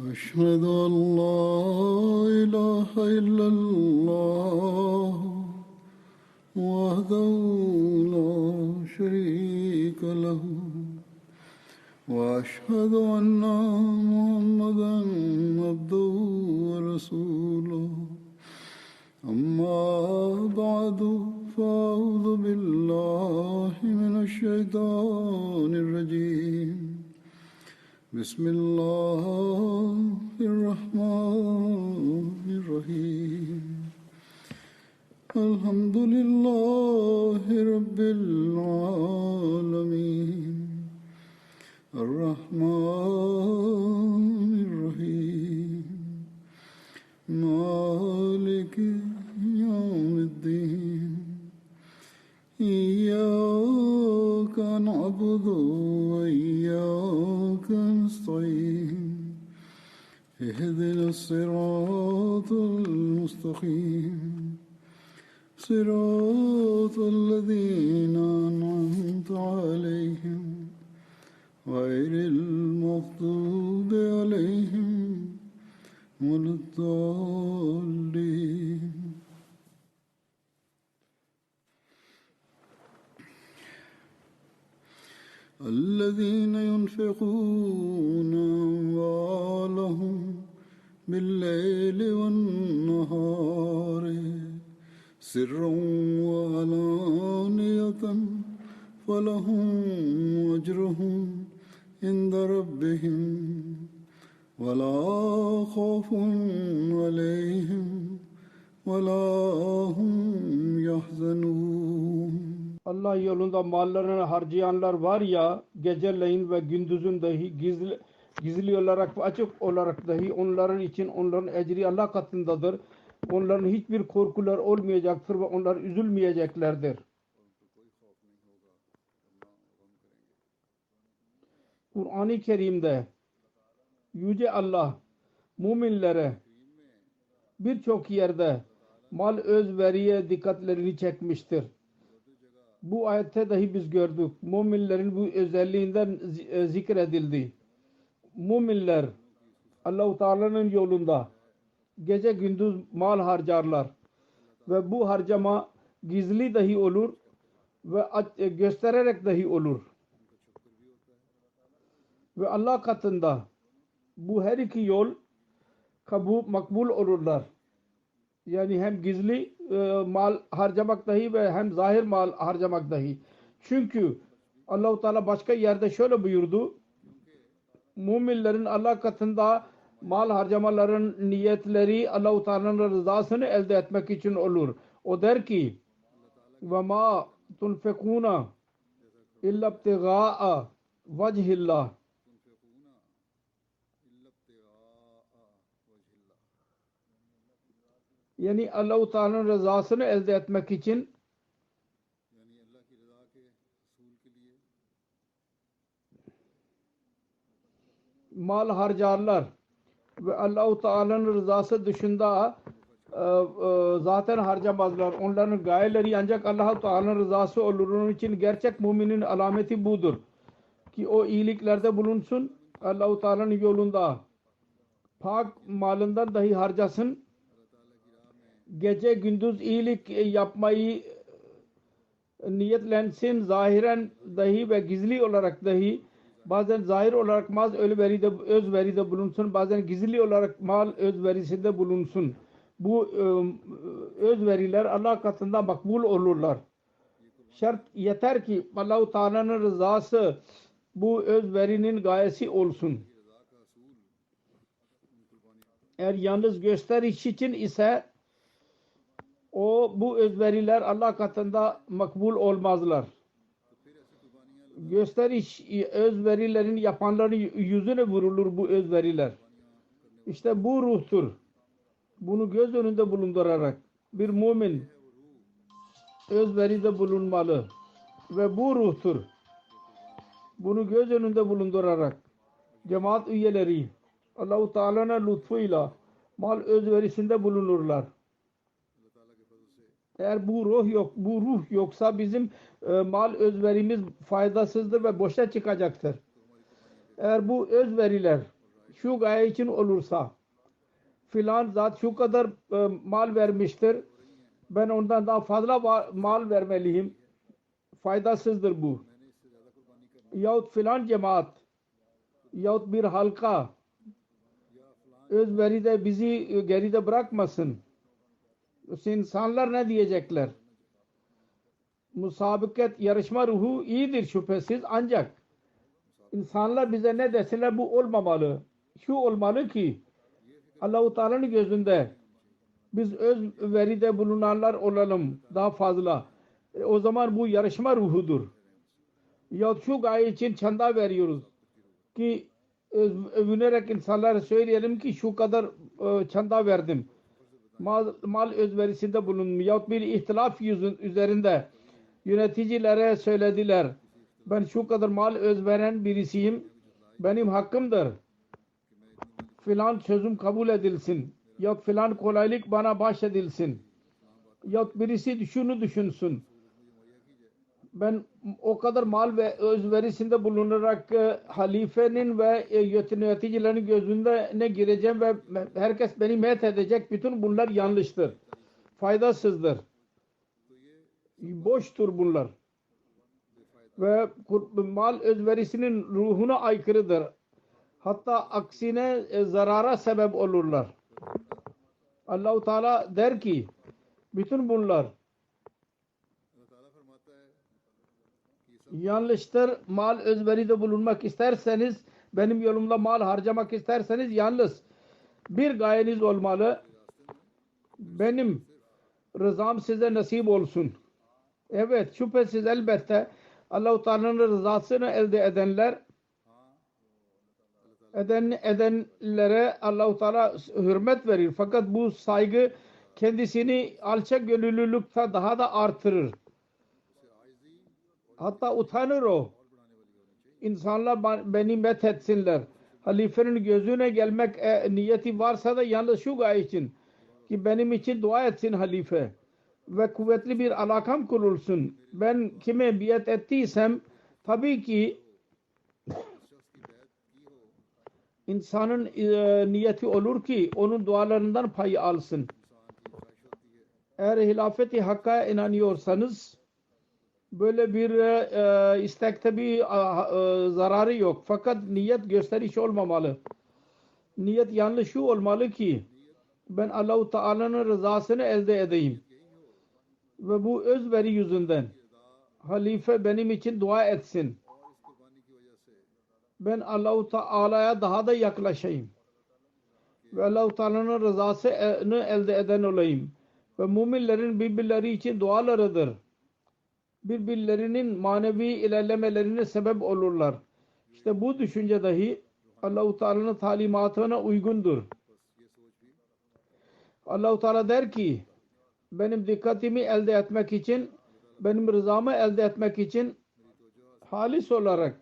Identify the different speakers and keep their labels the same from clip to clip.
Speaker 1: أشهد أن لا إله إلا الله وحده لا شريك له وأشهد أن محمدا عبده ورسوله أما بعد فأعوذ بالله من الشيطان الرجيم بسم الله الرحمن الرحيم الحمد لله رب العالمين الرحمن الرحيم مالك يوم الدين إياك نعبد وإياك نستعين اهدنا الصراط المستقيم صراط الذين أنعمت عليهم غير المغضوب عليهم ولا الضالين الذين ينفقون أموالهم بالليل والنهار سرا وعلانية فلهم أجرهم عند ربهم ولا خوف عليهم ولا هم يحزنون.
Speaker 2: Allah yolunda mallarını harcayanlar var ya, geceleyin ve gündüzün dahi gizli olarak ve açık olarak dahi onların için onların ecri Allah katındadır. Onların hiçbir korkular olmayacaktır ve onlar üzülmeyeceklerdir. Kur'an-ı Kerim'de Yüce Allah müminlere birçok yerde mal özveriye dikkatlerini çekmiştir. Bu ayette dahi biz gördük. Müminlerin bu özelliğinden zikredildi. Müminler Allah-u Teala'nın yolunda gece gündüz mal harcarlar. Ve bu harcama gizli dahi olur ve göstererek dahi olur. Ve Allah katında bu her iki yol makbul olurlar. Yani hem gizli mal harcamak dahi ve hem zahir mal harcamak dahi. Çünkü Allah-u Teala başka yerde şöyle buyurdu. Müminlerin Allah katında mal harcamaların niyetleri Allah-u Teala'nın rızasını elde etmek için olur. O der ki وَمَا تُنْفِقُونَ اِلَّا ابْتِغَاءَ وَجْهِ اللّٰهِ. Yani Allah-u Teala'nın rızasını elde etmek için mal harcarlar ve Allah-u Teala'nın rızası dışında zaten harcamazlar. Onların gayeleri ancak Allah-u Teala'nın rızası olur. Onun için gerçek müminin alameti budur. Ki o iyiliklerde bulunsun. Allah-u Teala'nın yolunda pak malından dahi harcasın. Gece gündüz iyilik yapmayı niyetlensin. Zahiren dahi ve gizli olarak dahi. Bazen zahir olarak mal özveride bulunsun. Bazen gizli olarak mal özverisinde bulunsun. Bu özveriler Allah katında makbul olurlar. Şart yeter ki Allah-u Teala'nın rızası bu özverinin gayesi olsun. Eğer yalnız gösteriş için ise bu özveriler Allah katında makbul olmazlar. Gösteriş özverilerin yapanların yüzüne vurulur bu özveriler. İşte bu ruhtur. Bunu göz önünde bulundurarak bir mümin özveride bulunmalı. Ve bu ruhtur. Bunu göz önünde bulundurarak cemaat üyeleri Allah-u Teala'nın lütfuyla mal özverisinde bulunurlar. Eğer bu ruh yoksa bizim mal özverimiz faydasızdır ve boşa çıkacaktır. Eğer bu özveriler şu gaye için olursa, filan zat şu kadar mal vermiştir, ben ondan daha fazla mal vermeliyim, faydasızdır bu. Yahut filan cemaat yahut bir halka özveride bizi geride bırakmasın. İnsanlar ne diyecekler? Musabiket, yarışma ruhu iyidir şüphesiz, ancak insanlar bize ne deseler bu olmamalı. Şu olmalı ki Allah-u Teala'nın gözünde biz özveride bulunanlar olalım daha fazla. O zaman bu yarışma ruhudur. Ya şu gaye için çanda veriyoruz ki övünerek insanlara söyleyelim ki şu kadar çanda verdim. Mal özverisinde bulunmuyor. Yahut bir ihtilaf üzerinde yöneticilere söylediler. Ben şu kadar mal özveren birisiyim. Benim hakkımdır. Filan sözüm kabul edilsin. Yahut filan kolaylık bana bahşedilsin. Yahut birisi şunu düşünsün. Ben o kadar mal ve özverisinde bulunarak halifenin ve yöneticilerin gözünde ne gireceğim ve herkes beni met edecek. Bütün bunlar yanlıştır. Faydasızdır. Boştur bunlar. Ve mal özverisinin ruhuna aykırıdır. Hatta aksine zarara sebep olurlar. Allah-u Teala der ki bütün bunlar yanlıştır. Mal özveride bulunmak isterseniz, benim yolumda mal harcamak isterseniz yalnız bir gayeniz olmalı. Benim rızam size nasip olsun. Evet, şüphesiz elbette Allah-u Teala'nın rızasını elde edenlere Allah-u Teala hürmet verir. Fakat bu saygı kendisini alçak gönüllülükte daha da artırır. Hatta utanır o. İnsanlar beni met etsinler. Halifenin gözüne gelmek niyeti varsa da yalnız şu gaye için ki benim için dua etsin halife ve kuvvetli bir alakam kurulsun. Ben kime biat ettiysem tabii ki insanın niyeti olur ki onun dualarından pay alsın. Eğer hilafeti hakka inanıyorsanız böyle bir istekte bir zararı yok. Fakat niyet gösteriş olmamalı. Niyet yanlış şu olmalı ki ben Allah-u Teala'nın rızasını elde edeyim. Ve bu özveri yüzünden halife benim için dua etsin. Ben Allah-u Teala'ya daha da yaklaşayım. Ve Allah-u Teala'nın rızasını elde eden olayım. Ve müminlerin birbirleri için dualarıdır. Birbirlerinin manevi ilerlemelerine sebep olurlar. İşte bu düşünce dahi Allah-u Teala'nın talimatına uygundur. Allah-u Teala der ki benim dikkatimi elde etmek için, benim rızamı elde etmek için halis olarak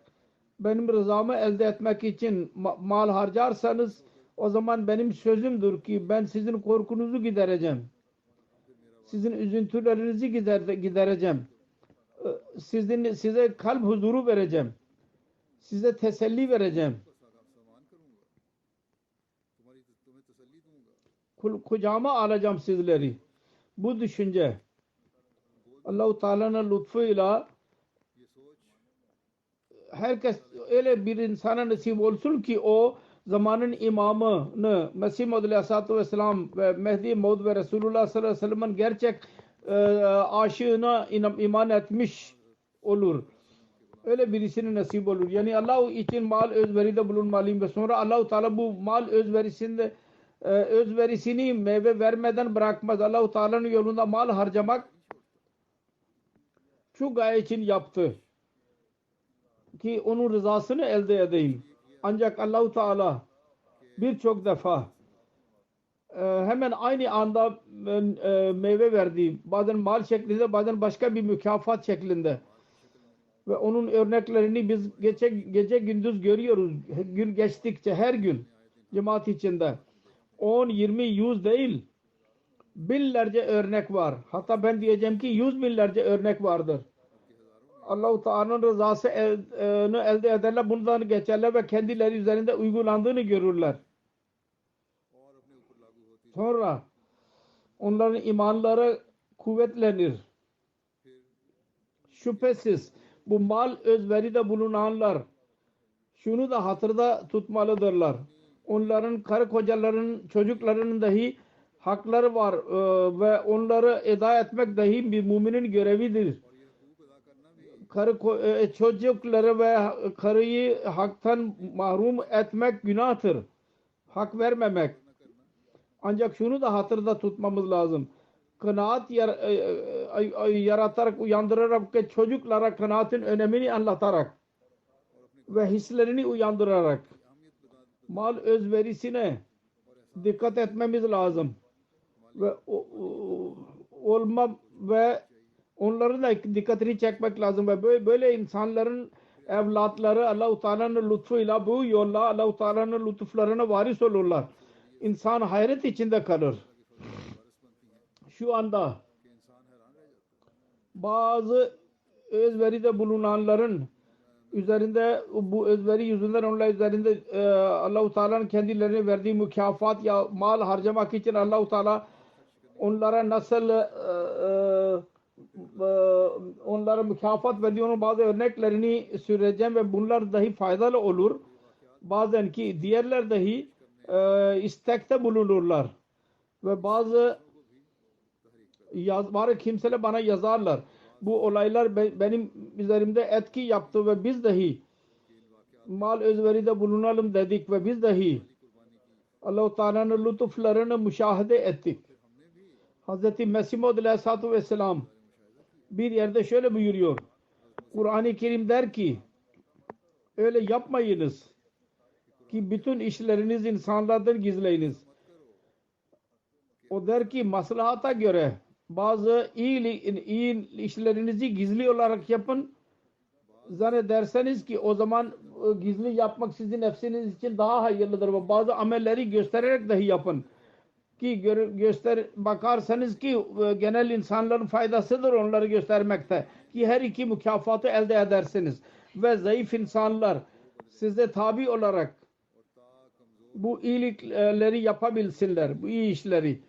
Speaker 2: benim rızamı elde etmek için mal harcarsanız o zaman benim sözümdür ki ben sizin korkunuzu gidereceğim. Sizin üzüntülerinizi gidereceğim. Size kalp huzuru vereceğim. Size teselli vereceğim. Kucağıma alacağım sizleri. Bu düşünce Allah-u Teala'nın lütfuyla herkes öyle bir insana nasip olsun ki o zamanın imamını Mesih Maud Aleyhisselatü Vesselam ve Mehdi Maud ve Resulullah sallallahu aleyhi ve sellem'in gerçek aşığına iman etmiş olur. Öyle birisinin nasip olur. Yani Allah için mal özveride bulunmalıyım ve sonra Allah-u Teala bu mal özverisini meyve vermeden bırakmaz. Allah-u Teala'nın yolunda mal harcamak şu gaye için yaptı ki onun rızasını elde edeyim. Ancak Allah-u Teala birçok defa hemen aynı anda meyve verdi. Bazen mal şeklinde, bazen başka bir mükafat şeklinde. Ve onun örneklerini biz gece gündüz görüyoruz. Gün geçtikçe her gün cemaat içinde 10, 20, 100 değil binlerce örnek var. Hatta ben diyeceğim ki 100 binlerce örnek vardır. Allah-u Teala'nın rızası elde ederler. Bundan geçerler ve kendileri üzerinde uygulandığını görürler. Sonra onların imanları kuvvetlenir. Şüphesiz bu mal özveride bulunanlar şunu da hatırda tutmalıdırlar. Onların karı kocalarının, çocuklarının dahi hakları var ve onları eda etmek dahi bir müminin görevidir. Çocukları ve karıyı haktan mahrum etmek günahtır. Hak vermemek. Ancak şunu da hatırda tutmamız lazım. Kanaat yaratarak, uyandırarak ve çocuklara kanaatin önemini anlatarak ve hislerini uyandırarak mal özverisine dikkat etmemiz lazım. Ve ve onların da dikkatini çekmek lazım ve böyle insanların evlatları Allah-u Teala'nın lütfuyla bu yolla Allah-u Teala'nın lütuflarına varis olurlar. İnsan hayret içinde kalır. Şu anda bazı özveride bulunanların üzerinde bu özveri yüzünden onlar üzerinde Allah-u Teala'nın kendilerine verdiği mükafat ya mal harcamak için Allah-u Teala onlara nasıl onlara mükafat verdiği onun bazı örneklerini süreceğim ve bunlar dahi faydalı olur. Bazen ki diğerler dahi istekte bulunurlar ve bazı bazı kimseler bana yazarlar. Bu olaylar benim üzerimde etki yaptı ve biz dahi mal özveride bulunalım dedik ve biz dahi Allah-u Teala'nın lütuflarını müşahede ettik. Hz. Mesih Maud Aleyhisselatü Vesselam bir yerde şöyle buyuruyor. Kur'an-ı Kerim der ki öyle yapmayınız ki bütün işleriniz insanlardan gizleyiniz. O der ki maslahata göre bazı iyi işlerinizi gizli olarak yapın. Zannederseniz ki o zaman gizli yapmak sizin nefsiniz için daha hayırlıdır. Ve bazı amelleri göstererek dahi yapın. Ki bakarsanız ki genel insanların faydasıdır onları göstermekte. Ki her iki mükafatı elde edersiniz. Ve zayıf insanlar size tabi olarak bu iyilikleri yapabilsinler. Bu iyi işleri.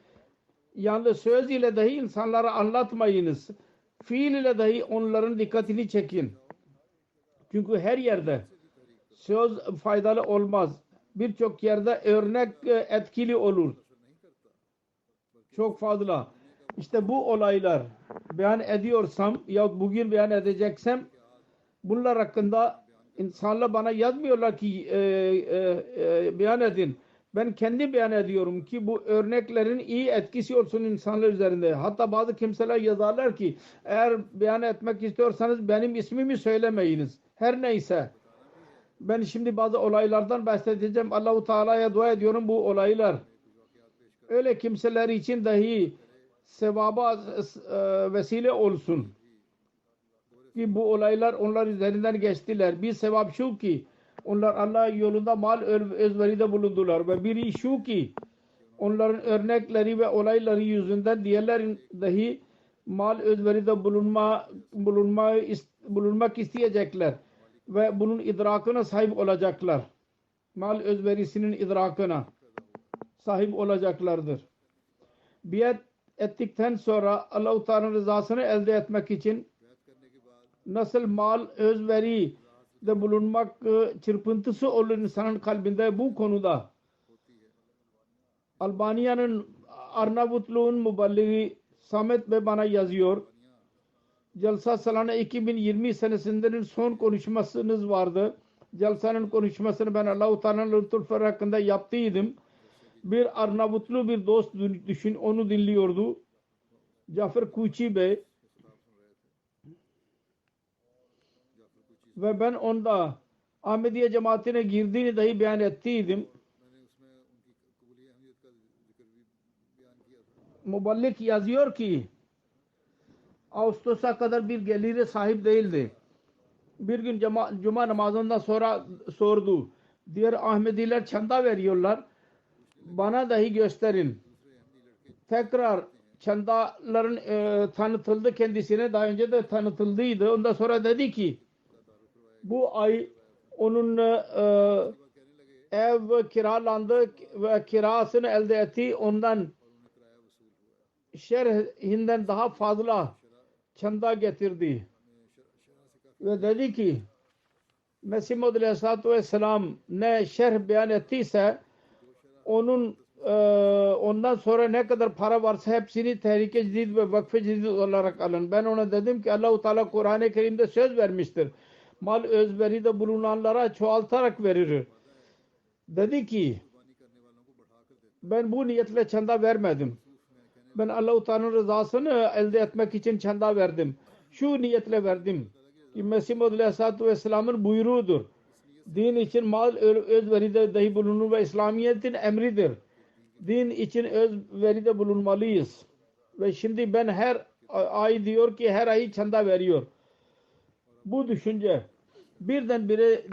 Speaker 2: Yalnız söz ile dahi insanlara anlatmayınız. Fiil ile dahi onların dikkatini çekin. Çünkü her yerde söz faydalı olmaz. Birçok yerde örnek etkili olur. Çok fazla. İşte bu olaylar beyan ediyorsam ya bugün beyan edeceksem bunlar hakkında insanlar bana yazmıyorlar ki beyan edin. Ben kendi beyan ediyorum ki bu örneklerin iyi etkisi olsun insanlar üzerinde. Hatta bazı kimseler yazarlar ki eğer beyan etmek istiyorsanız benim ismimi söylemeyiniz. Her neyse. Ben şimdi bazı olaylardan bahsedeceğim. Allah-u Teala'ya dua ediyorum bu olaylar. Öyle kimseler için dahi sevaba vesile olsun. Ki bu olaylar onlar üzerinden geçtiler. Bir sevap şu ki onlar Allah yolunda mal özveride bulundular ve biri şu ki onların örnekleri ve olayları yüzünden diğerlerin dahi mal özveride bulunmak isteyecekler ve bunun idrakına sahip olacaklar. Mal özverisinin idrakına sahip olacaklardır. Biat ettikten sonra Allah-u Teala'nın rızasını elde etmek için nasıl mal özveri de bulunmak çırpıntısı olur insanın kalbinde bu konuda Albanya'nın Arnavutluğun mübelligi Samet Bey bana yazıyor. Jalsa Salana 2020 senesinin son konuşmasınız vardı. Jalsa'nın konuşmasını ben Allah-u Teala'nın lütufları hakkında yaptıydım. Bir Arnavutlu bir dost düşün onu dinliyordu. Cafer Kuchi Bey ve ben onda Ahmediye cemaatine girdiğini dahi beyan ettiydim. Muballik yazıyor ki Ağustos'a kadar bir gelire sahip değildi. Bir gün cuma namazından sonra sordu. Diğer Ahmediler çanda veriyorlar. Bana dahi gösterin. Tekrar çandaların tanıtıldı kendisine. Daha önce de tanıtıldıydı. Ondan sonra dedi ki bu ay onun ev kiralandı ve kirasını elde etti. Ondan şerhinden daha fazla çanda getirdi. Ve dedi ki Mesih Maud Aleyhisselatü Vesselam ne şerh beyan ettiyse ondan sonra ne kadar para varsa hepsini Tehrik-i Cedid ve Vakf-ı Cedid olarak alın. Ben ona dedim ki Allah-u Teala Kur'an-ı Kerim'de söz vermiştir. Mal özveride bulunanlara çoğaltarak verir. Dedi ki ben bu niyetle çanda vermedim. Ben Allah-u Teala'nın rızasını elde etmek için çanda verdim. Şu niyetle verdim ki Mesih Maud Aleyhisselatü Vesselam'ın buyruğudur. Din için mal özveride dahi bulunur ve İslamiyet'in emridir. Din için özveride bulunmalıyız. Ve şimdi ben her ay diyor ki her ay çanda veriyor. Bu düşünce birdenbire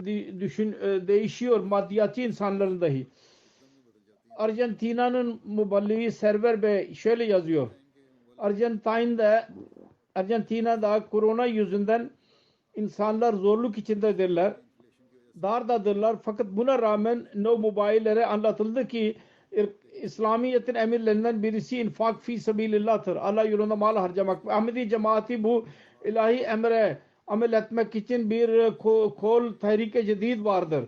Speaker 2: değişiyor maddiyatçı insanların dahi. Arjantina'nın muballiği Server Bey şöyle yazıyor. Arjantina'da korona yüzünden insanlar zorluk içindedirler. Dardadırlar. Fakat buna rağmen no mobillere anlatıldı ki İslamiyet'in emirlerinden birisi infak fi sabilillah'tır. Allah yolunda mal harcamak. Ahmedi cemaati bu ilahi emre amel etmek için bir kol Tehrik-i Cedid vardır.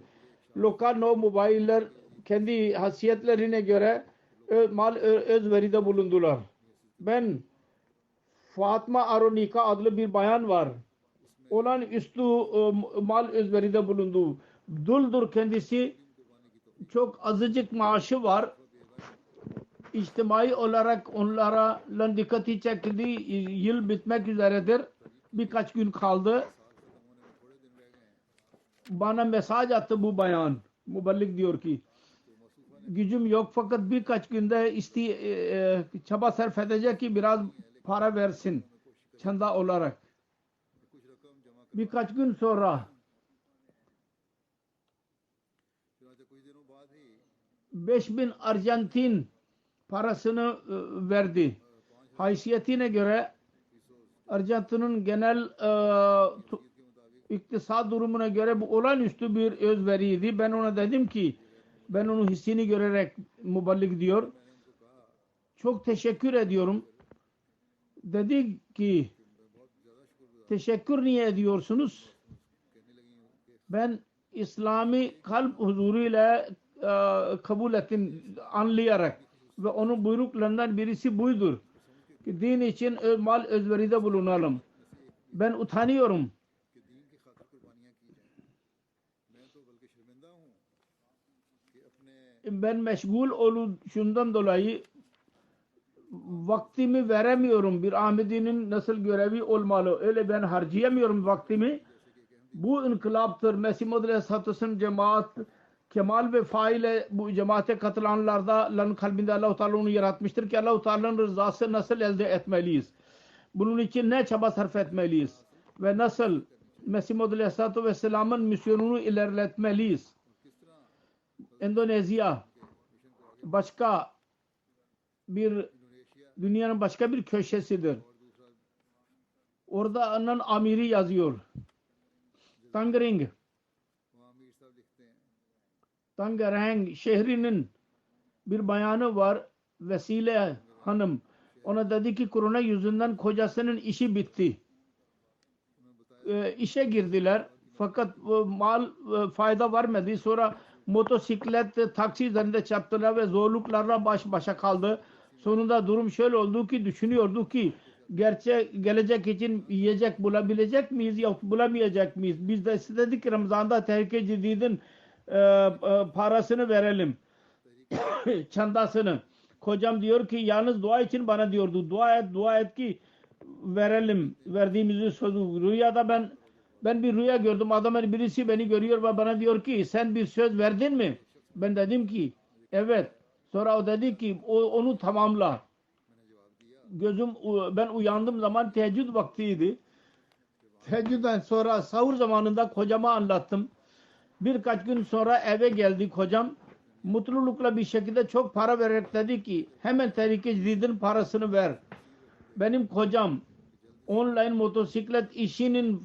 Speaker 2: Lokal no mobiller kendi hasiyetlerine göre mal özveride bulundular. Ben Fatma Aronika adlı bir bayan var. Olan üstü mal özveride bulundu. Duldur kendisi. Çok azıcık maaşı var. İçtimai olarak onlara dikkati çekildi. Yıl bitmek üzeredir. Birkaç gün kaldı. Bana mesaj attı bu bayan. Muballik diyor ki gücüm yok fakat birkaç günde çaba sarf edecek ki biraz para versin çanda olarak. Birkaç gün sonra 5.000 Arjantin parasını verdi. Haysiyetine göre Arjantin'in genel iktisat durumuna göre bu olağanüstü bir özveriydi. Ben ona dedim ki ben onun hissini görerek muballik diyor. Çok teşekkür ediyorum. Dedi ki teşekkür niye ediyorsunuz? Ben İslami kalp huzuruyla kabul ettim anlayarak ve onun buyruklarından birisi buydur ki din için mal özveride bulunalım. Ben utanıyorum. Ben meşgul oluşundan dolayı vaktimi veremiyorum. Bir Ahmedi'nin nasıl görevi olmalı. Öyle ben harcayamıyorum vaktimi. Bu inkılaptır. Mesih Maud Aleyhisselatü Vesselam cemaat kemal ve faile bu cemaate katılanlardan kalbinde Allah-u Teala onu yaratmıştır ki Allah-u Teala'nın rızası nasıl elde etmeliyiz? Bunun için ne çaba sarf etmeliyiz? Ve nasıl Mesih Maud Aleyhisselatü Vesselam'ın misyonunu ilerletmeliyiz? Endonezya başka bir dünyanın başka bir köşesidir. Orada onun amiri yazıyor. Tangerang şehrinin bir bayanı var. Vesile Hanım. Ona dedi ki korona yüzünden kocasının işi bitti. İşe girdiler. Fakat mal fayda vermedi. Sonra motosiklet taksi üzerinde çarptılar ve zorluklarla baş başa kaldı. Sonunda durum şöyle oldu ki düşünüyordu ki gelecek için yiyecek bulabilecek miyiz yahut bulamayacak mıyız? Biz de istedik ki Ramazan'da Tehrik-i Cedid'in parasını verelim. Çandasını. Kocam diyor ki yalnız dua için bana diyordu. Dua et ki verelim. Verdiğimizi sözü. Rüyada ben bir rüya gördüm. Adamın birisi beni görüyor ve bana diyor ki sen bir söz verdin mi? Ben dedim ki evet. Sonra o dedi ki onu tamamla. Ben uyandığım zaman teheccüd vaktiydi. Teheccüden sonra sahur zamanında kocama anlattım. Birkaç gün sonra eve geldi kocam. Mutlulukla bir şekilde çok para vererek dedi ki hemen Tehrik-i Cedid'in parasını ver. benim kocam online motosiklet işinin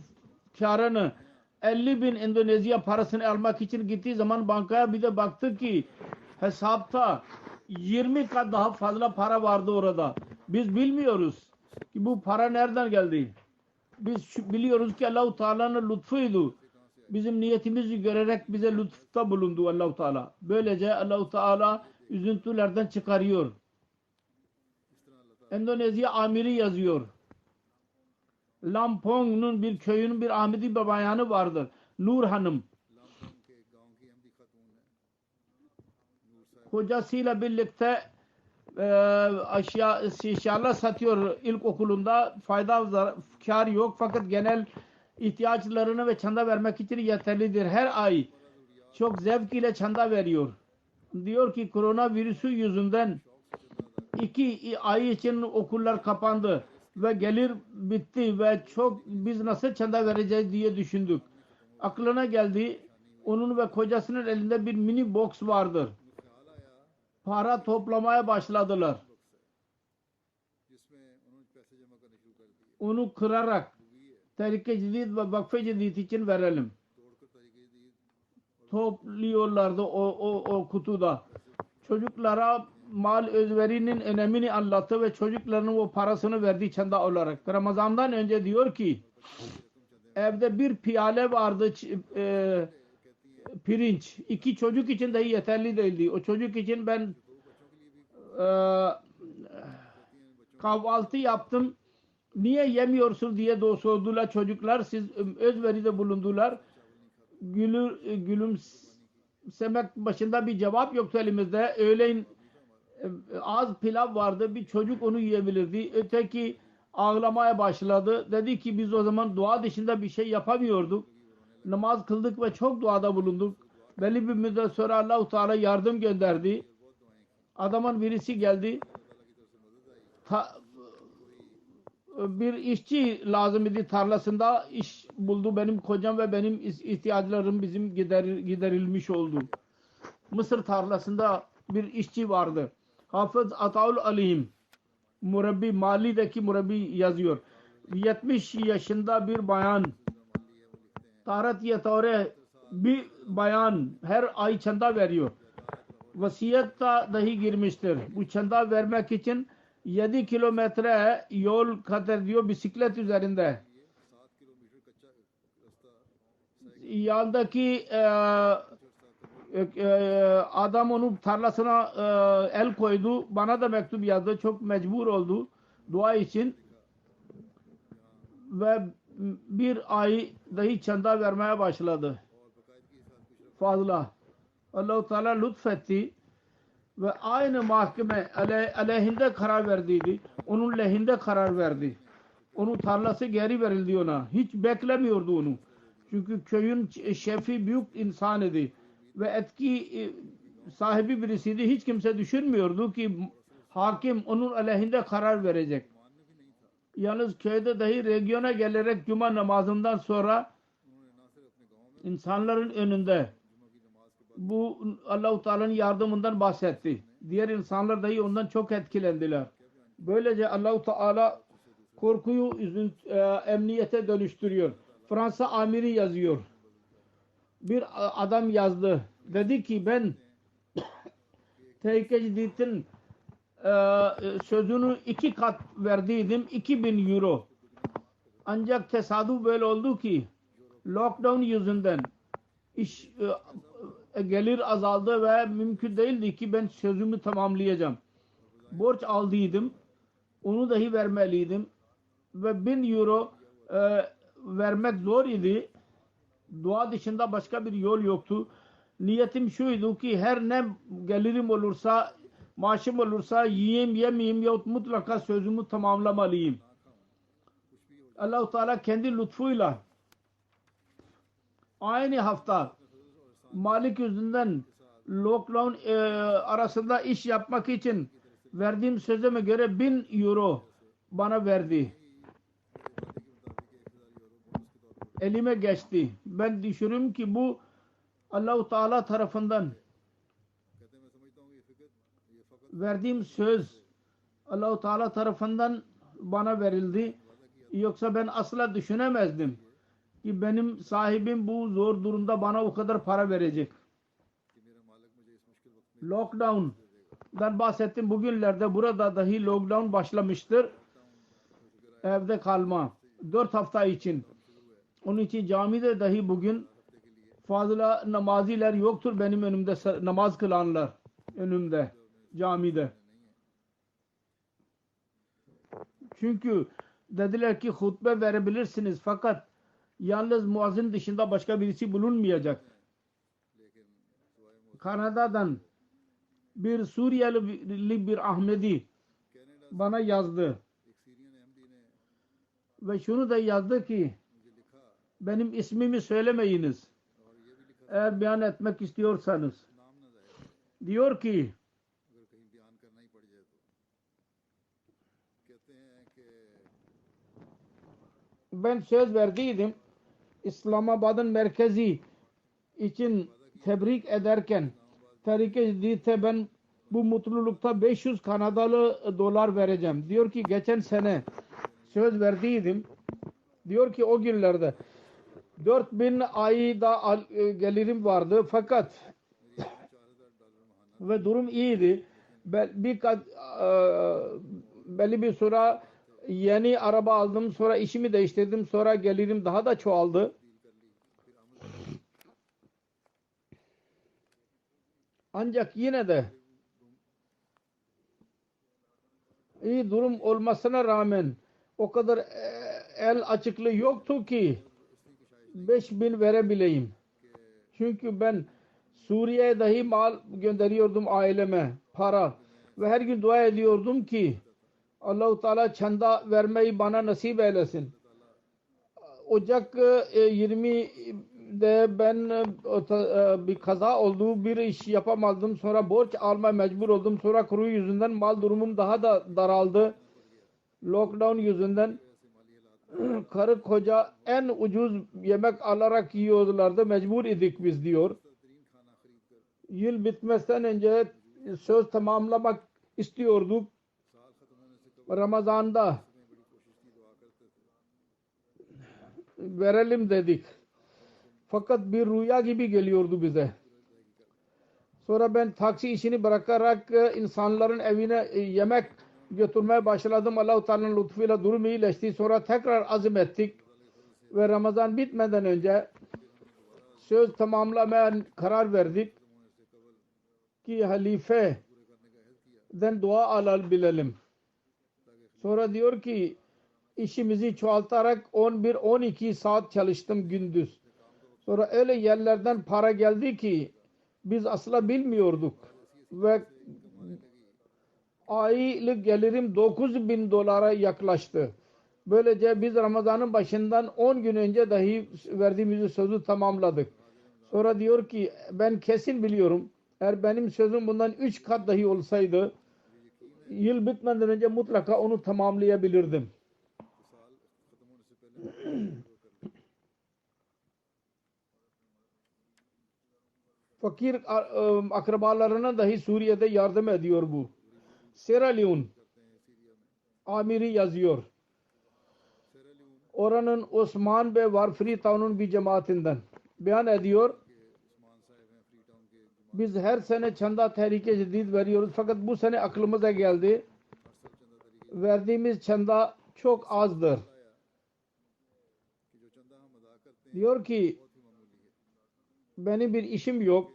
Speaker 2: karını 50.000 Endonezya parasını almak için gittiği zaman bankaya bir de baktı ki hesapta 20 kat daha fazla para vardı orada. Biz bilmiyoruz ki bu para nereden geldi. Biz biliyoruz ki Allah-u Teala'nın lütfuydu. Bizim niyetimizi görerek bize lütufta bulundu Allah-u Teala. Böylece Allah-u Teala üzüntülerden çıkarıyor. Endonezya amiri yazıyor. Lampong'un bir köyünün bir Ahmedi bayanı vardır. Nur Hanım. Kocasıyla birlikte eşyalar satıyor ilkokulunda. Fayda kar yok fakat genel ihtiyaçlarını ve çanda vermek için yeterlidir. Her ay çok zevk ile çanda veriyor. Diyor ki koronavirüsü yüzünden 2 ay için okullar kapandı ve gelir bitti ve çok biz nasıl çanda vereceğiz diye düşündük. Aklına geldi onun ve kocasının elinde bir mini box vardır. Para toplamaya başladılar. Onu kırarak Tehrike Cedid ve Vakfe Cedid için verelim. Topluyorlardı o kutuda. Çocuklara mal özverinin önemini anlattı ve çocuklarının o parasını verdi çanda olarak. Ramazan'dan önce diyor ki evde bir piyale vardı pirinç. 2 çocuk için dahi yeterli değildi. O çocuk için ben kahvaltı yaptım. Niye yemiyorsun diye sordular çocuklar. Siz özveride bulundular. Gülümsemek başında bir cevap yoktu elimizde. Öğleyin az pilav vardı. Bir çocuk onu yiyebilirdi. Öteki ağlamaya başladı. Dedi ki biz o zaman dua dışında bir şey yapamıyorduk. Namaz kıldık ve çok duada bulunduk. Belli bir müddet sonra Allah-u Teala yardım gönderdi. Adamın birisi geldi. Bir işçi lazım idi tarlasında. İş buldu. Benim kocam ve benim ihtiyaçlarım bizim giderilmiş oldu. Mısır tarlasında bir işçi vardı. Hafız Ataul Alim murabbi, Mali'deki murabbi yazıyor. 70 yaşında bir bayan taharatiye tavre bir bayan her ay çanda veriyor. Vasiyette dahi girmiştir. Bu çanda vermek için 7 kilometre yol kat ediyor bisiklet üzerinde. Yandaki adam onun tarlasına el koydu. Bana da mektup yazdı. Çok mecbur oldu dua için. Ve bir ay dahi çanda vermeye başladı. Fazla. Allah-u Teala lütfetti. Ve aynı mahkeme aleyhinde karar verdiydi. Onun lehinde karar verdi. Onun tarlası geri verildi ona. Hiç beklemiyordu onu. Çünkü köyün şefi büyük insan idi. Ve etki sahibi birisiydi. Hiç kimse düşünmüyordu ki hakim onun aleyhinde karar verecek. Yalnız köyde dahi regiona gelerek cuma namazından sonra insanların önünde bu Allah-u Teala'nın yardımından bahsetti. Diğer insanlar dahi ondan çok etkilendiler. Böylece Allah-u Teala korkuyu emniyete dönüştürüyor. Fransa amiri yazıyor. Bir adam yazdı. Dedi ki ben Tehrike Cedid'in sözünü 2 kat verdiydim. 2.000 euro. Ancak tesadüf böyle oldu ki lockdown yüzünden iş gelir azaldı ve mümkün değildi ki ben sözümü tamamlayacağım. Borç aldıydım. Onu dahi vermeliydim. Ve 1000 euro vermek zor idi. Dua dışında başka bir yol yoktu. Niyetim şuydu ki her ne gelirim olursa, maaşım olursa yiyeyim yemeyeyim yahut mutlaka sözümü tamamlamalıyım. Allah-u Teala kendi lütfuyla aynı hafta Malik yüzünden lockdown arasında iş yapmak için verdiğim sözüme göre 1000 euro bana verdi. Elime geçti. Ben düşünüyorum ki bu Allah-u Teala tarafından verdiğim söz Allah-u Teala tarafından bana verildi. Yoksa ben asla düşünemezdim ki benim sahibim bu zor durumda bana o kadar para verecek. Lockdown'dan bahsettim. Bugünlerde burada dahi lockdown başlamıştır. Evde kalma. 4 hafta için. Onun için camide dahi bugün fazla namaziler yoktur. Benim önümde namaz kılanlar önümde camide. Çünkü dediler ki hutbe verebilirsiniz fakat yalnız muazzin dışında başka birisi bulunmayacak. Kanada'dan bir Suriyeli bir Ahmedi bana yazdı ve şunu da yazdı ki benim ismimi söylemeyiniz eğer beyan etmek istiyorsanız. Diyor ki ben söz verdiydim İslamabad'ın merkezi için tebrik ederken Tehrik-i Cedid'e ben bu mutlulukta 500 Kanadalı dolar vereceğim. Diyor ki geçen sene söz verdiydim. Diyor ki o günlerde 4000 ayda gelirim vardı fakat ve durum iyiydi. Belli bir süre yeni araba aldım. Sonra işimi değiştirdim. Sonra gelirim daha da çoğaldı. Ancak yine de iyi durum olmasına rağmen o kadar el açıklığı yoktu ki 5000 verebileyim. Çünkü ben Suriye'ye dahi mal gönderiyordum aileme, para. Ve her gün dua ediyordum ki Allah-u Teala çanda vermeyi bana nasip eylesin. Ocak 20'de ben bir kaza oldu. Bir iş yapamadım. Sonra borç almaya mecbur oldum. Sonra kuru yüzünden mal durumum daha da daraldı. Lockdown yüzünden karı koca en ucuz yemek alarak yiyorlardı. Mecbur idik biz diyor. Yıl bitmezden önce söz tamamlamak istiyorduk. Ramazan'da verelim dedik. Fakat bir rüya gibi geliyordu bize. Sonra ben taksi işini bırakarak insanların evine yemek götürmeye başladım. Allah-u Teala'nın lütfuyla durum iyileşti. Sonra tekrar azim ettik. Ve Ramazan bitmeden önce söz tamamlamaya karar verdik ki halifeden dua alabilelim. Sonra diyor ki işimizi çoğaltarak 11-12 saat çalıştım gündüz. Sonra öyle yerlerden para geldi ki biz asla bilmiyorduk. Ve aylık gelirim 9.000 dolara yaklaştı. Böylece biz Ramazan'ın başından 10 gün önce dahi verdiğimiz sözü tamamladık. Sonra diyor ki ben kesin biliyorum. Eğer benim sözüm bundan 3 kat dahi olsaydı yıl bitmeden önce mutlaka onu tamamlayabilirdim. Fakir akrabalarına dahi Suriye'de yardım ediyor bu. Sierra Leone amiri yazıyor. Oranın Osman Bey var Freetown'un bir cemaatinden. Beyan ediyor. Biz her sene çanda Tehrik-i Cedid veriyoruz. Fakat bu sene aklımıza geldi. Verdiğimiz çanda çok azdır. Diyor ki benim bir işim yok.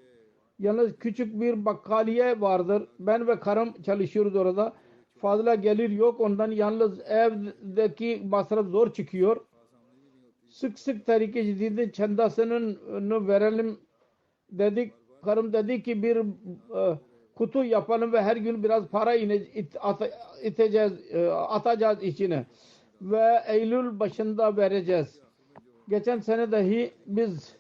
Speaker 2: Yalnız küçük bir bakkaliye vardır. Ben ve karım çalışıyoruz orada. Fazla gelir yok. Ondan yalnız evdeki masraf zor çıkıyor. Sık sık Tehrik-i Cedid'in çandasını verelim dedik. Karım dedi ki bir kutu yapalım ve her gün biraz para atacağız içine. Ve Eylül başında vereceğiz. Geçen sene dahi biz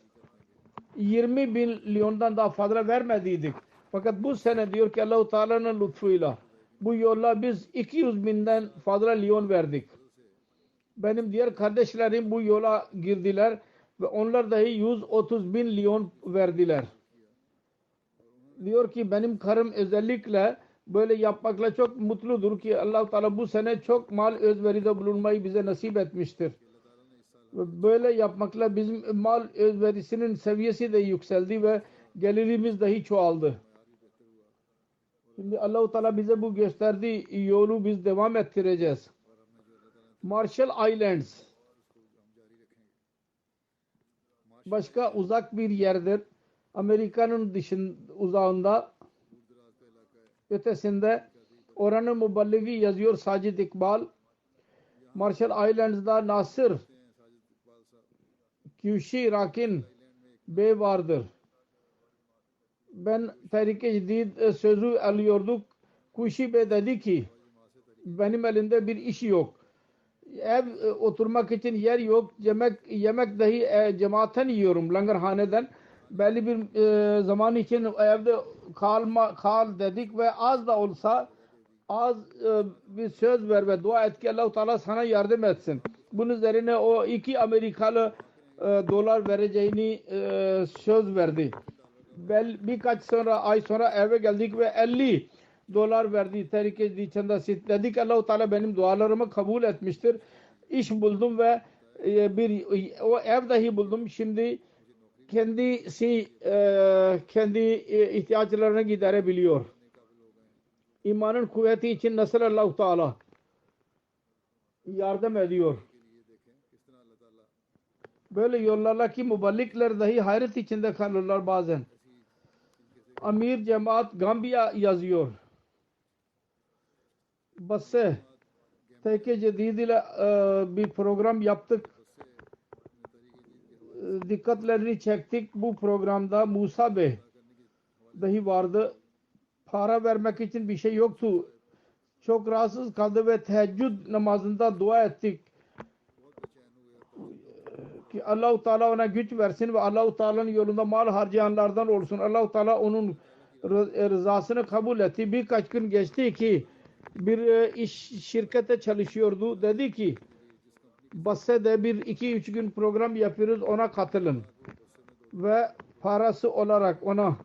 Speaker 2: 20 milyondan daha fazla vermediydik. Fakat bu sene diyor ki Allah-u Teala'nın lütfuyla bu yolla biz 200 binden fazla milyon verdik. Benim diğer kardeşlerim bu yola girdiler ve onlar dahi 130 milyon verdiler. Diyor ki benim karım özellikle böyle yapmakla çok mutludur ki Allah-u Teala bu sene çok mal özveride bulunmayı bize nasip etmiştir. Ve böyle yapmakla bizim mal özverisinin seviyesi de yükseldi ve gelirimiz dahi çoğaldı. Şimdi Allah-u Teala bize bu gösterdiği yolu biz devam ettireceğiz. Marshall Islands başka uzak bir yerdir. Amerika'nın uzağında, ötesinde. Oranın mübelligi yazıyor Sacid İkbal. Marshall Islands'da Nasır Kuşi Rakin Bey vardır. Ben Tehrik-i Cedid sözü alıyorduk. Kuşi Bey dedi ki benim elimde bir iş yok. Ev oturmak için yer yok. Yemek dahi cemaatten yiyorum, langarhaneden. Belli bir zaman için evde kal dedik ve az da olsa bir söz ver ve dua et ki Allah-u Teala sana yardım etsin. Bunun üzerine o 2 Amerikalı dolar vereceğini söz verdi. Birkaç ay sonra eve geldik ve 50 dolar verdi. Tehrik-i Cedid dedik Allah-u Teala benim dualarımı kabul etmiştir. İş buldum ve o ev dahi buldum. Şimdi kendi ihtiyaçlarını giderebiliyor. İmanın kuvveti için nasıl Allah-u Teala yardım ediyor. Böyle yollarla ki müballikler dahi hayret içinde kalırlar bazen. Amir Cemaat Gambiya yazıyor. Basse Tehrik-i Cedid ile bir program yaptık. Dikkatlerini çektik. Bu programda Musa Bey dahi vardı. Para vermek için bir şey yoktu. Çok rahatsız kaldı ve teheccüd namazında dua ettik ki Allah-u Teala ona güç versin ve Allah-u Teala'nın yolunda mal harcayanlardan olsun. Allah-u Teala onun rızasını kabul etti. Birkaç gün geçti ki bir şirkete çalışıyordu. Dedi ki Basse'de 1-2-3 gün program yapıyoruz, ona katılın. Ve parası olarak ona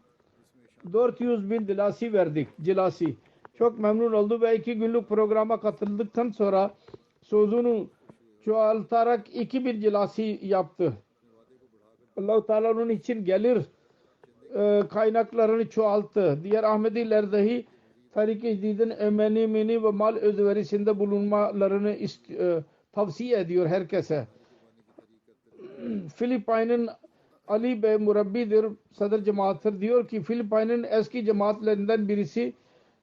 Speaker 2: 400.000 dilasi verdik. Cilasi. Çok memnun oldu ve 2 günlük programa katıldıktan sonra sözünü çoğaltarak 2.000 cilasi yaptı. Allah-u Teala onun için gelir kaynaklarını çoğalttı. Diğer Ahmediler dahi Tehrik-i Cedid'in emenimini ve mal özverisinde bulunmalarını tavsiye ediyor herkese. Filipin'in Ali Bey murabbidir, sadr cemaattir. Diyor ki Filipin'in eski cemaatlerinden birisi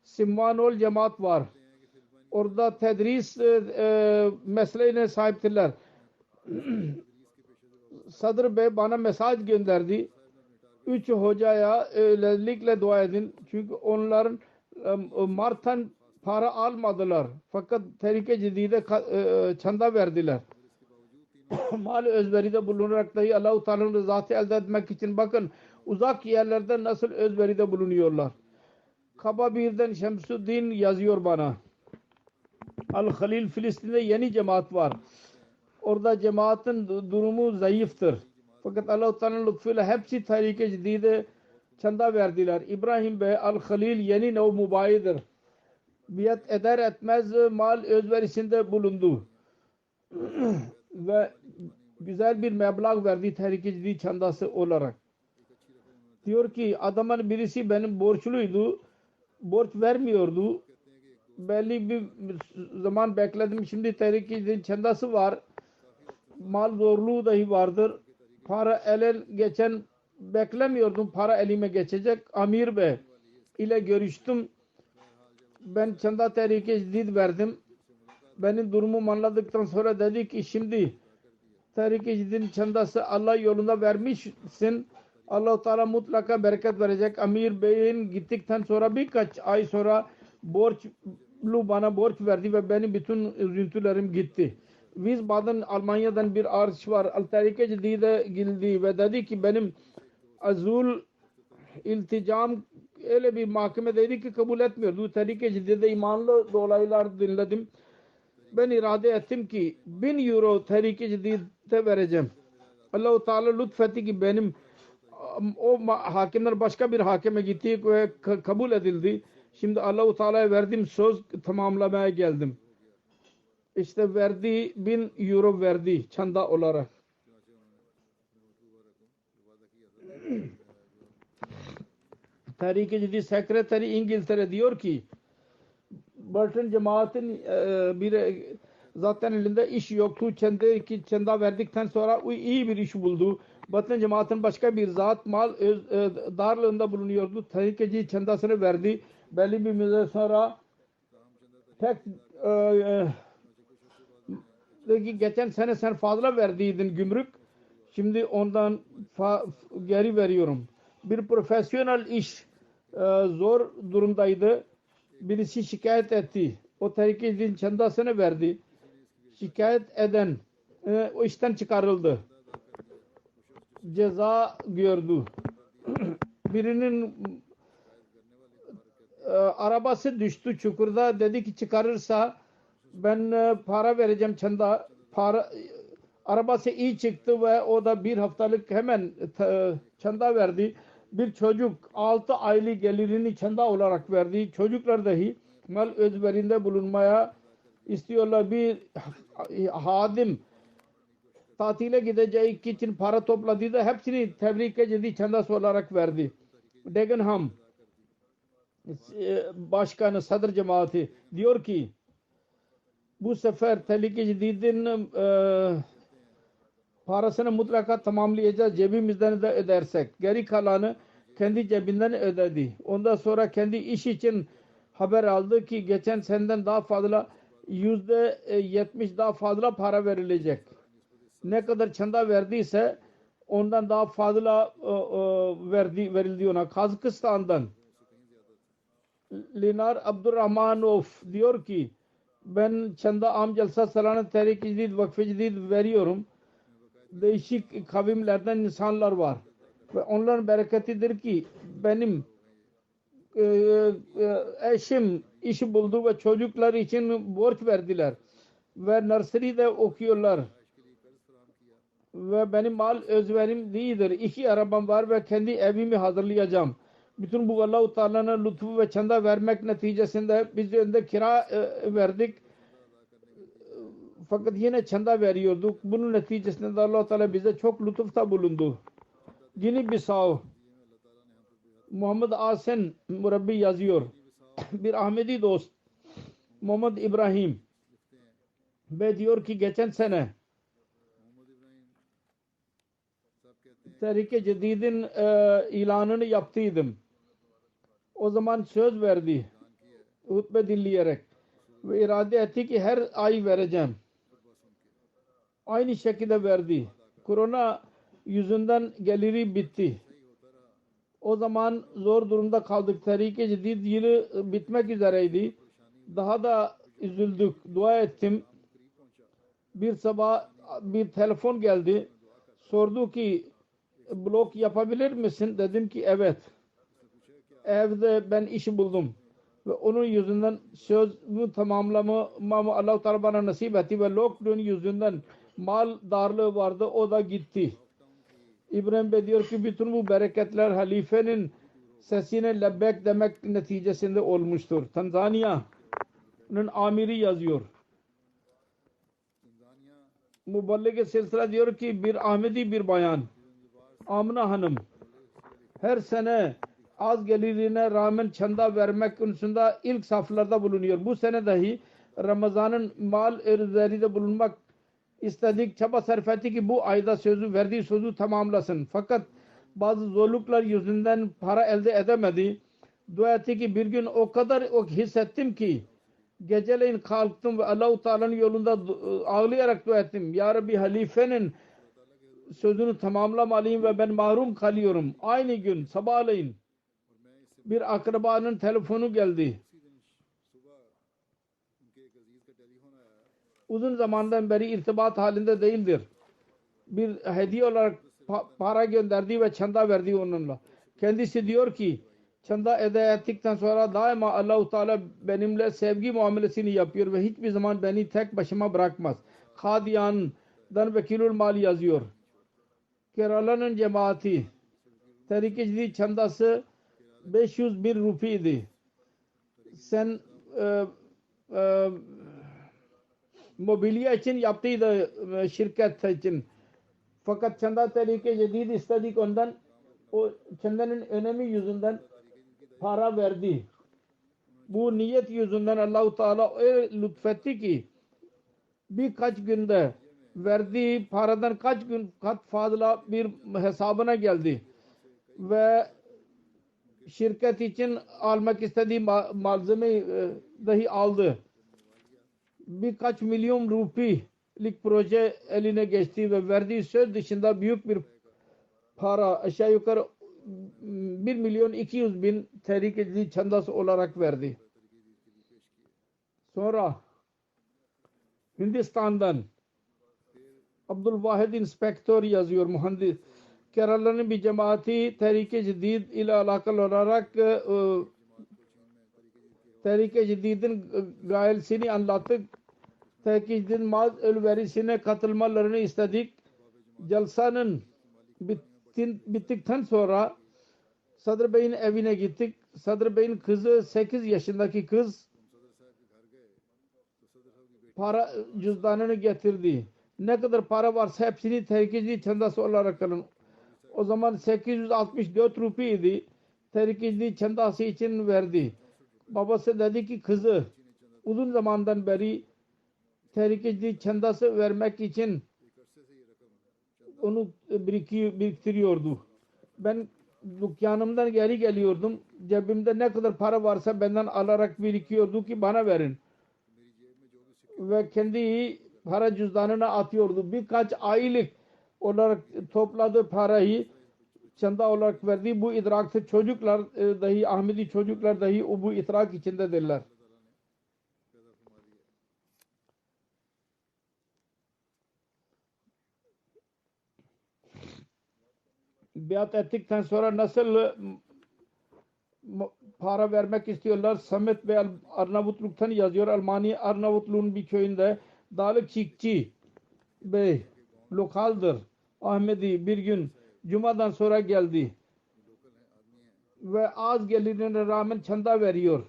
Speaker 2: Simvanol cemaat var. Orada tedris mesleğine sahiptirler. Sadr Bey bana mesaj gönderdi. 3 hocaya özellikle dua edin. Çünkü onların Mart'tan para almadılar. Fakat Tehrik-i Cedid'e çanda verdiler. Mal özveride bulunarak dahi Allah-u Teala'nın rızası elde etmek için bakın uzak yerlerde nasıl özveride bulunuyorlar. Kababir'den Şemsuddin yazıyor bana. Al-Halil Filistin'de yeni cemaat var. Orada cemaatin durumu zayıftır. Fakat Allah-u Teala'nın lütfuyla hepsi Tehrik-i Cedid'e çanda verdiler. İbrahim Bey Al-Halil yeni nev mubayidir. Biat eder etmez mal özverisinde bulundu. Ve güzel bir meblağ verdi Tehrik-i Cedid çandası olarak. Diyor ki adamın birisi benim borçluydu. Borç vermiyordu. Belli bir zaman bekledim. Şimdi Tehrik-i Cedid çandası var. Mal zorluğu dahi vardır. Para ele geçen beklemiyordum. Para elime geçecek. Amir Bey ile görüştüm. Ben çanda Tehrik-i Cedid verdim. Benim durumumu anladıktan sonra dedi ki şimdi Tehrik-i Cedid'in çandası Allah yolunda vermişsin. Allah-u Teala mutlaka bereket verecek. Amir Bey'in gittikten sonra birkaç ay sonra bana borç verdi ve benim bütün üzüntülerim gitti. Wiesbaden Almanya'dan bir arş var. Tehrik-i Cedid'e girdi ve dedi ki benim azul ilticam öyle bir mahkemedeydi ki kabul etmiyordu. Tehrik-i Cedid'e imanlı dolaylar dinledim. Ben irade ettim ki 1000 euro Tehrik-i Cedid'e vereceğim. Allah-u Teala lütfetti ki benim o hakimler başka bir hakime gitti ve kabul edildi. Şimdi Allah-u Teala'ya verdiğim söz tamamlamaya geldim. İşte verdi 1000 euro verdi çanda olarak. Tahrik-i Cedid Sekreteri İngiltere diyor ki Burton cemaatin bir zaten elinde iş yoktu. Çanda verdikten sonra o iyi bir iş buldu. Batın cemaatin başka bir zat mal darlığında bulunuyordu. Tahrik-i Cedid çandasını verdi. Belli bir müddet sonra tek dedi ki geçen sene sen fazla verdiydin gümrük. Şimdi ondan geri veriyorum. Bir profesyonel iş zor durumdaydı. Birisi şikayet etti. O Tahrik-i Cedid çandasını verdi. Şikayet eden o işten çıkarıldı. Ceza gördü. Birinin arabası düştü çukurda. Dedi ki çıkarırsa ben para vereceğim çanda. Arabası iyi çıktı ve o da bir haftalık hemen çanda verdi. Bir çocuk 6 aylık gelirini çanda olarak verdi. Çocuklar dahi mal özverinde bulunmaya istiyorlar. Bir hadim tatile gideceği için para topladı da hepsini Tahrik-i Cedid çandası olarak verdi. Dagenham başkanı sadr cemaati diyor ki bu sefer Tahrik-i Cedid'in parasını mutlaka tamamlayacağız. Cebimizden de ödersek. Geri kalanı kendi cebinden ödedi. Ondan sonra kendi iş için haber aldı ki geçen seneden daha fazla %70 daha fazla para verilecek. Ne kadar çanda verdiyse ondan daha fazla verildi ona. Kazakistan'dan Linar Abdurrahmanov diyor ki ben çanda am jalsa salana Tahrik-i Cedid Vakf-i Cedid veriyorum. Değişik kavimlerden insanlar var. Ve onların bereketidir ki benim eşim işi buldu ve çocuklar için borç verdiler. Ve nursery'de okuyorlar. Ve benim mal özverim değildir. 2 arabam var ve kendi evimi hazırlayacağım. Bütün bu Allah-u Teala'nın lütfu ve çanda vermek neticesinde biz önde kira verdik. Fakat yine çanda veriyorduk. Bunun neticesinde Allah-u Teala bize çok lütufta bulundu. Gini-Bissau Muhammed Asen Murabbi yazıyor. Bir Ahmedi dost Muhammed İbrahim ve diyor ki geçen sene Tahrik-i Cedid'in ilanını yaptıydım. O zaman söz verdi. Hutbe dinleyerek. Ve irade etti ki her ay vereceğim. Aynı şekilde verdi. Korona yüzünden geliri bitti. O zaman zor durumda kaldık. Tahrik-i Cedid yılı bitmek üzereydi. Daha da üzüldük. Dua ettim. Bir sabah bir telefon geldi. Sordu ki blog yapabilir misin? Dedim ki evet. Evde ben işi buldum. Ve onun yüzünden sözümü tamamlamamı Allah-u Teala bana nasip etti ve lockdown yüzünden mal darlığı vardı. O da gitti. İbrahim Bey diyor ki bütün bu bereketler halifenin sesine lebbek demek neticesinde olmuştur. Tanzanya'nın amiri yazıyor. Muballik-i Silsile diyor ki bir Ahmedi bir bayan Amna Hanım her sene az gelirine rağmen çanda vermek konusunda ilk saflarda bulunuyor. Bu sene dahi Ramazan'ın mal üzerinde bulunmak istedik. Çaba sarf etti ki bu ayda verdiği sözü tamamlasın. Fakat bazı zorluklar yüzünden para elde edemedi. Dua etti ki bir gün o kadar hissettim ki geceleyin kalktım ve Allah-u Teala'nın yolunda ağlayarak dua ettim. Ya Rabbi halifenin sözünü tamamlamalıyım ve ben mahrum kalıyorum. Aynı gün sabahleyin bir akrabanın telefonu geldi. Uzun zamandan beri irtibat halinde değildir. Bir hediye olarak para gönderdi ve çanda verdi onunla. Kendisi diyor ki çanda eda ettikten sonra daima Allah-u Teala benimle sevgi muamelesini yapıyor ve hiçbir zaman beni tek başıma bırakmaz. Kadiyan'dan Vekilül Mal yazıyor. Kerala'nın cemaati Tahrik-i Cedid çandası 501 rupiydi. sen mobilya için yaptıydı şirket için. Fakat çanda tehlike cedid istedik ondan. O çandanın önemi yüzünden para verdi. Bu niyet yüzünden Allah-u Teala öyle lütfetti ki birkaç günde verdiği paradan kaç gün kat fazla bir hesabına geldi ve şirket için almak istediği malzemeyi dahi aldı. Birkaç milyon rupilik proje eline geçti ve verdiği söz dışında büyük bir para aşağı yukarı 1.200.000 tehlikeli çandası olarak verdi. Sonra Hindistan'dan Abdülvahid inspektör yazıyor, mühendis. Kerala'nın bir cemaati Tehrik-i Cedid ile alakalı olarak Tehrik-i Cedid'in gayesini anlattık. Tehrik-i Cedid'in maz ölverisine katılmalarını istedik. Jalsanın bittikten sonra Sadr Bey'in evine gittik. Sadr Bey'in kızı 8 yaşındaki kız para cüzdanını getirdi. Ne kadar para varsa hepsini Tehrik-i çandası olarak alın. O zaman 864 rupi idi. Tehrik-i çandası için verdi. Babası dedi ki kızı uzun zamandan beri Tehrik-i çandası vermek için onu biriktiriyordu. Ben dükkanımdan geri geliyordum. Cebimde ne kadar para varsa benden alarak birikiyordu ki bana verin. Ve kendi para cüzdanına atıyordu. Birkaç aylık olarak topladığı parayı çanda olarak verdi. Bu idrakta çocuklar dahi, Ahmedi çocuklar dahi bu idrak içindedirler. Biat ettikten sonra nasıl para vermek istiyorlar? Samet Bey Arnavutluk'tan yazıyor. Almanya Arnavutluğun bir köyünde Dalık Çikçi Bey lokaldır. Ahmedi bir gün Cuma'dan sonra geldi ve az gelirine rağmen çanda veriyor.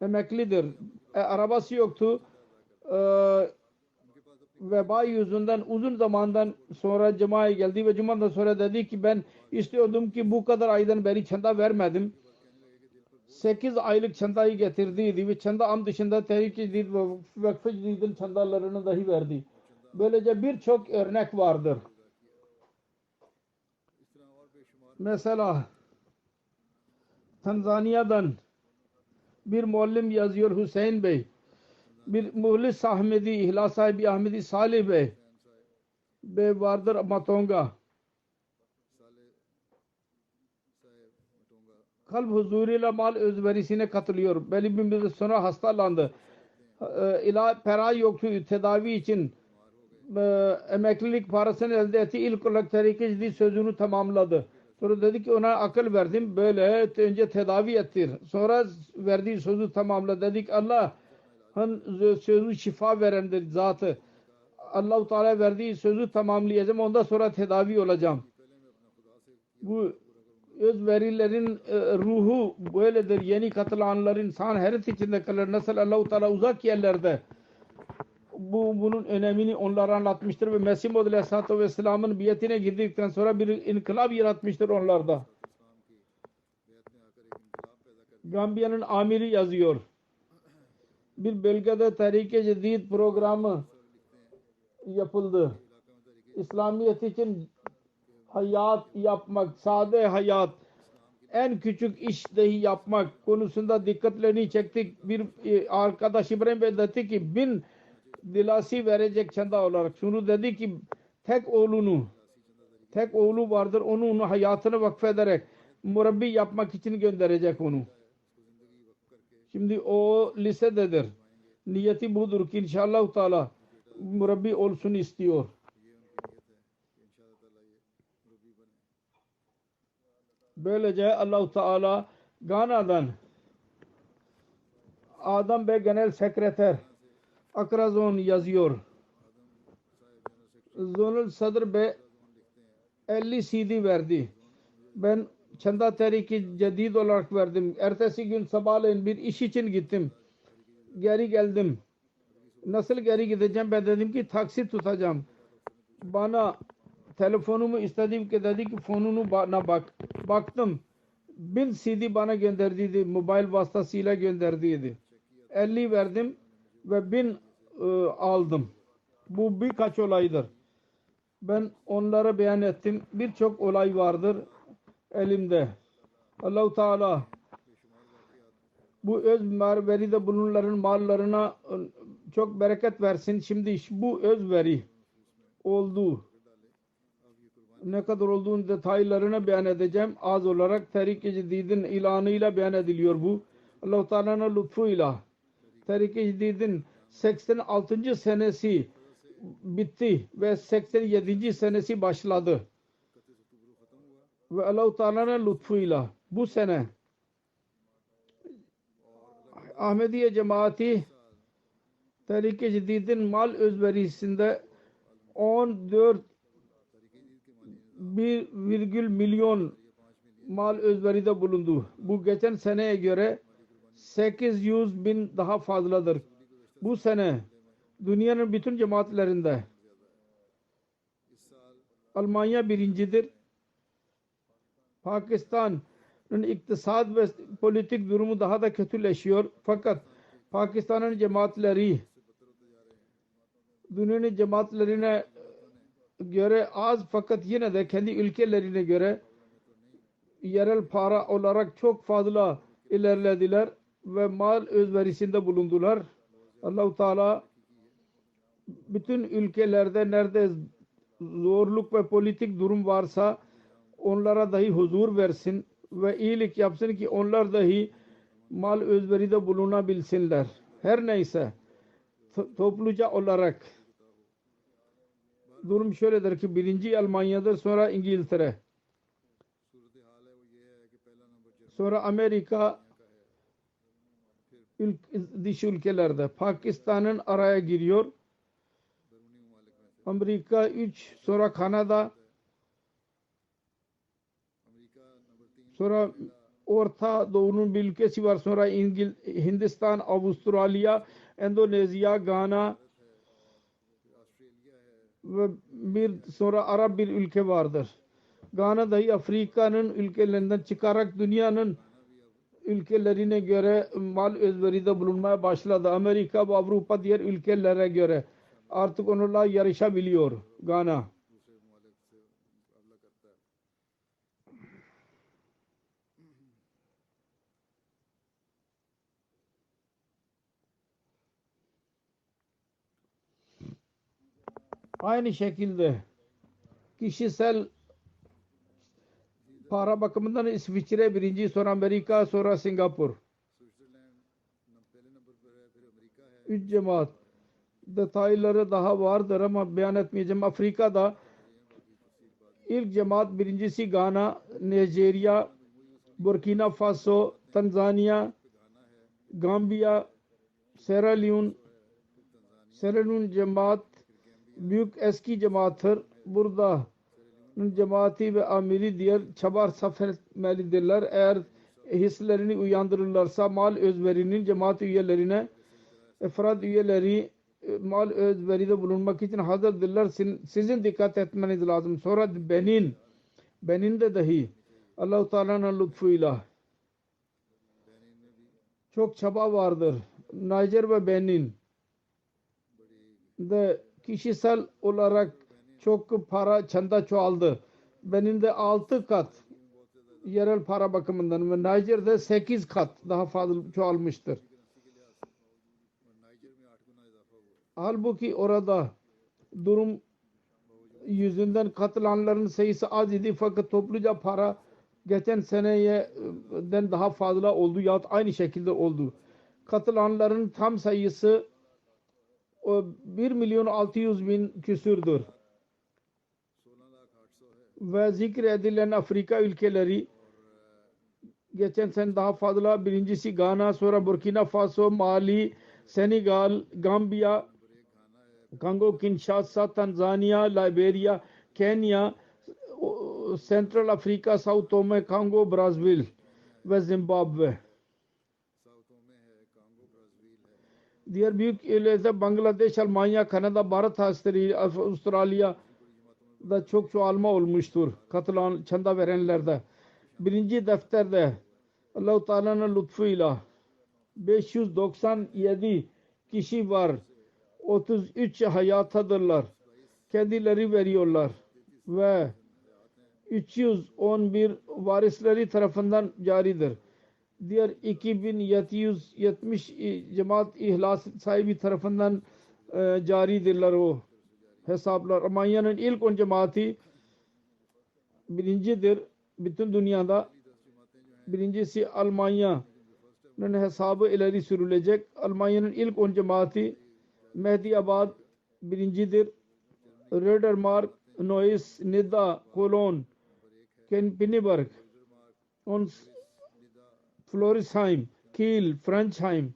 Speaker 2: Emeklidir. Arabası yoktu. Veba yüzünden uzun zamandan sonra Cuma'ya geldi ve Cuma'dan sonra dedi ki ben istiyordum ki bu kadar aydan beri çanda vermedim. 8 aylık çandayı getirdiydi ve çanda am dışında Tehrik-i Cedid ve Vakf-ı Cedid'in çandalarını dahi verdi. Böylece birçok örnek vardır. Mesela Tanzanya'dan bir muallim yazıyor, Hüseyin Bey. Bir muhlis Ahmedi, ihlas sahibi Ahmedi Salih Bey vardır Matonga. Kalp huzuruyla mal özverisine katılıyor. Belli bir müddet sonra hastalandı. Para yoktu tedavi için. Emeklilik parasını elde etti. İlk olarak Tehrik-i Cedid sözünü tamamladı. Sonra dedi ki ona akıl verdim. Böyle önce tedavi ettir. Sonra verdiği sözü tamamla. Dedik Allah'ın sözü şifa verendir zatı. Allah-u Teala verdiği sözü tamamlayacağım. Ondan sonra tedavi olacağım. Bu özverilerin ruhu böyledir. Yeni katılanlar insan hayret içinde kalır. Nasıl Allah-u Teala uzak yerlerde bunun önemini onlara anlatmıştır ve Mesih Muhammed Aleyhisselatü Vesselam'ın biyetine girdikten sonra bir inkılap yaratmıştır onlarda. Gambiya'nın amiri yazıyor. Bir bölgede Tehrik-i Cedid programı yapıldı. İslamiyet için hayat yapmak, sade hayat, en küçük iş dahi yapmak konusunda dikkatlerini çektik. Bir arkadaş İbrahim Bey dedi ki 1000 dilasi verecek çanda olarak. Şunu dedi ki tek oğlu vardır, onun hayatını vakfederek murabbi yapmak için gönderecek onu. Şimdi o lisededir. Niyeti budur ki inşallah Teala murabbi olsun istiyor. Böylece Allah-u Teala Gana'dan Adam Bey Genel Sekreter Akrazon yazıyor. Zonal Sadr Bey 50 CD verdi. Ben Çanda Tehriki Cedid olarak verdim. Ertesi gün sabahleyin bir iş için gittim. Geri geldim. Nasıl geri gideceğim? Ben dedim ki taksi tutacağım. Bana telefonumu istedim ki dedi ki fonunu bana bak. Baktım. 1000 CD bana gönderdiydi. Mobil vasıtasıyla gönderdiydi. 50 verdim ve 1000 aldım. Bu birkaç olaydır. Ben onlara beyan ettim. Birçok olay vardır elimde. Allah-u Teala bu öz veride bulunanların mallarına çok bereket versin. Şimdi bu öz veri oldu. Ne kadar olduğunun detaylarını beyan edeceğim. Az olarak Tehrik-i Cedid'in ilanıyla beyan ediliyor bu. Allah-u Teala'nın lütfuyla. Tehrik-i Cedid'in 86. senesi bitti ve 87. senesi başladı. Ve Allah-u Teala'nın lütfuyla bu sene Ahmediye cemaati Tehrik-i Cedid'in mal özverisinde 14,1 milyon mal özveride bulundu. Bu geçen seneye göre 800 bin daha fazladır. Bu sene dünyanın bütün cemaatlerinde Almanya birincidir. Pakistan'ın iktisat ve politik durumu daha da kötüleşiyor. Fakat Pakistan'ın cemaatleri dünyanın cemaatlerine göre az, fakat yine de kendi ülkelerine göre yerel para olarak çok fazla ilerlediler ve mal özverisinde bulundular. Allah-u Teala bütün ülkelerde nerede zorluk ve politik durum varsa onlara dahi huzur versin ve iyilik yapsın ki onlar dahi mal özveride bulunabilsinler. Her neyse topluca olarak durum şöyledir ki birinci Almanya'dır, sonra İngiltere, sonra Amerika, dış ülkelerde Pakistan'ın araya giriyor. Amerika 3, sonra Kanada, sonra Orta Doğu'nun bir ülkesi var, sonra Hindistan, Avustralya, Endonezya, Gana ve bir sonra Arap bir ülke vardır. Gana dahi Afrika'nın ülkelerinden çıkarak dünyanın ülkelerine göre mal özveride bulunmaya başladı. Amerika ve Avrupa diğer ülkelere göre artık onlarla yarışabiliyor Gana. Aynı şekilde kişisel para bakımından İsviçre birinci, sonra Amerika, sonra Singapur. 3 cemaat. Detayları daha vardır ama beyan etmeyeceğim. Afrika'da ilk cemaat birincisi Gana, Nijerya, Burkina Faso, Tanzanya, Gambiya, Sierra Leone. Sierra Leone cemaat büyük eski cemaattir. Burada cemaati ve amiri diğer çabar safar etmelidirler. Eğer hislerini uyandırırlarsa mal özverinin cemaat üyelerine efrad üyeleri mal özveride bulunmak için hazırdırlar. Sizin dikkat etmeniz lazım. Sonra Benin'de dahi Allah-u Teala'nın lütfuyla çok çaba vardır. Nijer ve Benin de kişisel olarak çok para çanda çoğaldı. Benin'de 6 kat yerel para bakımından ve Nijer'de 8 kat daha fazla çoğalmıştır. Halbuki orada durum yüzünden katılanların sayısı az idi, fakat topluca para geçen seneden daha fazla oldu yahut aynı şekilde oldu. Katılanların tam sayısı 1.600.000 küsürdür. Ve zikredilen Afrika ülkeleri geçen sene daha fazla, birincisi Gana, sonra Burkina Faso, Mali, Senegal, Gambia, Kongo, Kinshasa, Tanzanya, Liberia, Kenya, Central Africa, Sao Tome, Congo, Brazzaville ve Zimbabwe. Diğer büyük ülkeler Bangladeş, Almanya, Kanada, Bharat, Avustralya'da çok çoğalma olmuştur katılan çanda verenlerde. Birinci defterde Allah-u Teala'nın lütfuyla 597 kişi var. 33 hayatadırlar. Kendileri veriyorlar ve 311 varisleri tarafından caridir. Diğer 2770 cemaat ihlas sahibi tarafından caridirler o hesaplar. Almanya'nın ilk 10 cemaati birincidir bütün dünyada. Birincisi Almanya'nın hesabı ileri sürülecek. Almanya'nın ilk 10 cemaati Mehdiyabad birincidir. Rödermark, Neuss, Nidda, Cologne, Pinneberg, Florisheim, Kiel, Franchheim.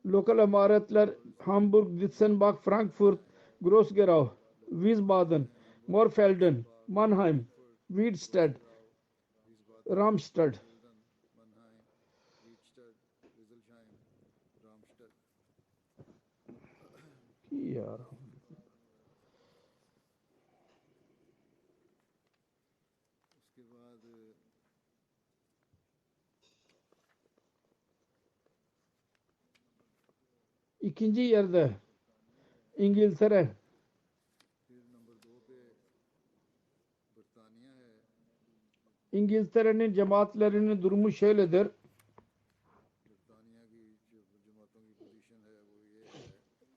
Speaker 2: Lokal emaretler Hamburg, Ditzenbach, Frankfurt, Groß-Gerau, Wiesbaden, Morfelden, Mannheim, Wiedstedt, Ramstadt. यार İkinci yerde İngiltere, İngiltere'nin cemaatlerinin durumu şöyledir.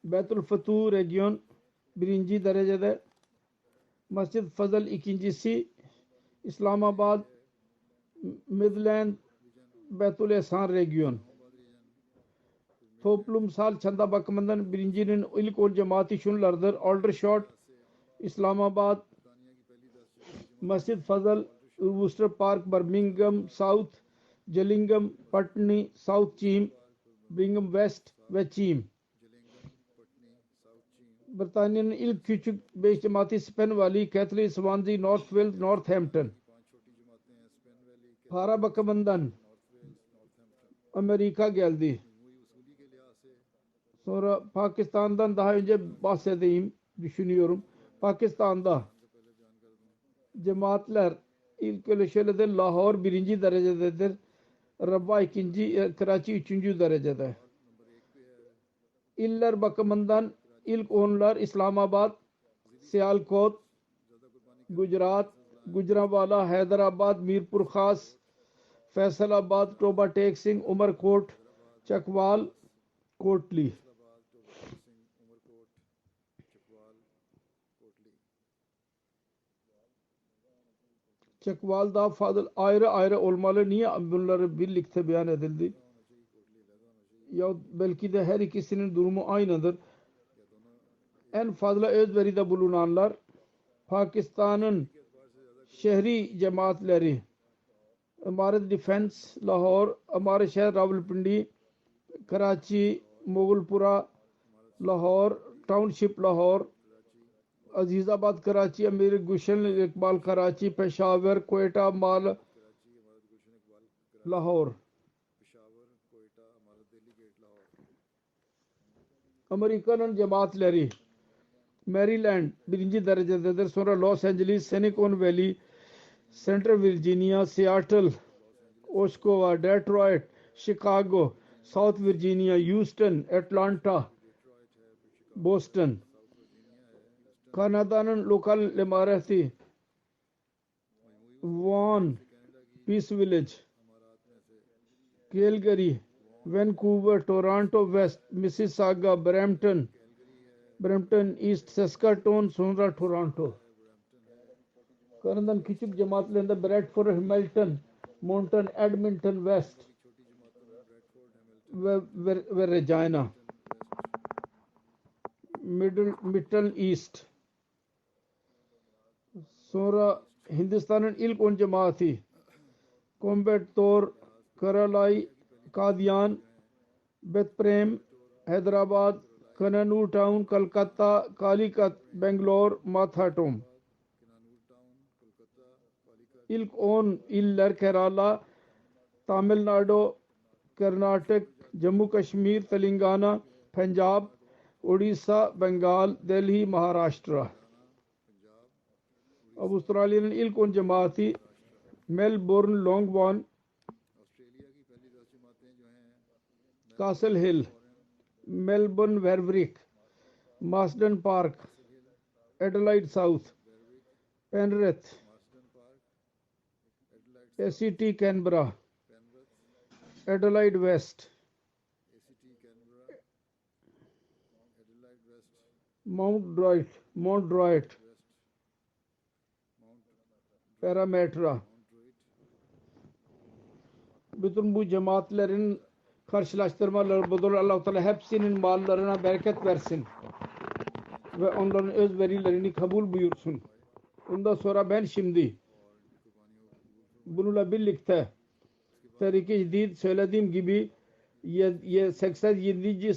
Speaker 2: Beytul Futuh region birinci derecede, Masjid Fazıl ikincisi, İslamabad, Midland, Beytul Ehsan region. Toplumsal çanda bakımından birincinin ilk 10 cemaati şunlardır: Aldershot, İslamabad, Masjid Fazıl, Worcester Park, Birmingham South, Gillingham, Putney, South Cheam, Bingham West ve Cheam. Britanya'nın ilk küçük 5 cemaati Spen Valley, Ketley, Swansea, North Wales, Northampton. Para bakımından Amerika geldi. Sonra Pakistan'dan daha önce bahsedeyim düşünüyorum. Pakistan'da cemaatler ilk öyle şöyledir: Lahore birinci derecededir, Rabba ikinci, Karachi üçüncü derecede. İller bakımından ilk 10'lar İslamabad, Sialkot, Gujarat, Gujranwala, Hyderabad, Mirpur Khas, Faisalabad, Toba Tek Singh, Umarkot, Chakwal, Kotli. Çakval'da fazıl ayrı ayrı olmalı. Niye bunları birlikte beyan edildi? Ya belki de her ikisinin durumu aynıdır. En fazla özveride bulunanlar Pakistan'ın şehri cemaatleri, Amarat Defense Lahore, Amarat Şehir Rawalpindi, Karachi, Mogulpura Lahore, Township Lahore, Azizabad Karachi, Amir Gulshan Iqbal Karachi, Peshawar, Quetta Mal Lahore. Amerika'nın cemaatleri Maryland birinci derecededir. Sonra Los Angeles, Silicon Valley, Central Virginia, Seattle, Osceola, Detroit, Chicago, South Virginia, Houston, Atlanta, Boston. Kanada'nın lokal emareti Vaughan, Peace Village, Calgary, Vancouver, Toronto West, Mississauga, Brampton East, Saskatoon, sonra Toronto. Kanada'nın küçük cemaatlerinde Bradford, Hamilton, Mountain, Edmonton West ve Regina. Middle East. Sonra Hindistan'ın ilk 10 cemaati Coimbatore, Karalai, Kadian, Bethprem, Hyderabad, Kannur Town, Kolkata, Calicut, Bangalore, Mathatom. İlk 10 iller Kerala, Tamil Nadu, Karnataka, Jammu Kashmir, Telangana, Punjab, Odisha, Bengal, Delhi, Maharashtra. Avustralya'nın ilk 10 cemaati Melbourne, Longbourn, Castle Hill, Melbourne, Werwick, Marsden Park, Adelaide South, Penrith, ACT Canberra, Adelaide West, Mount Druitt, Parramatta. Bütün bu cemaatlerin karşılaştırmaları budur. Allah-u Teala hepsinin mallarına bereket versin ve onların öz verilerini kabul buyursun. Ondan sonra ben şimdi bununla birlikte Tehrik-i Cedid söylediğim gibi 87.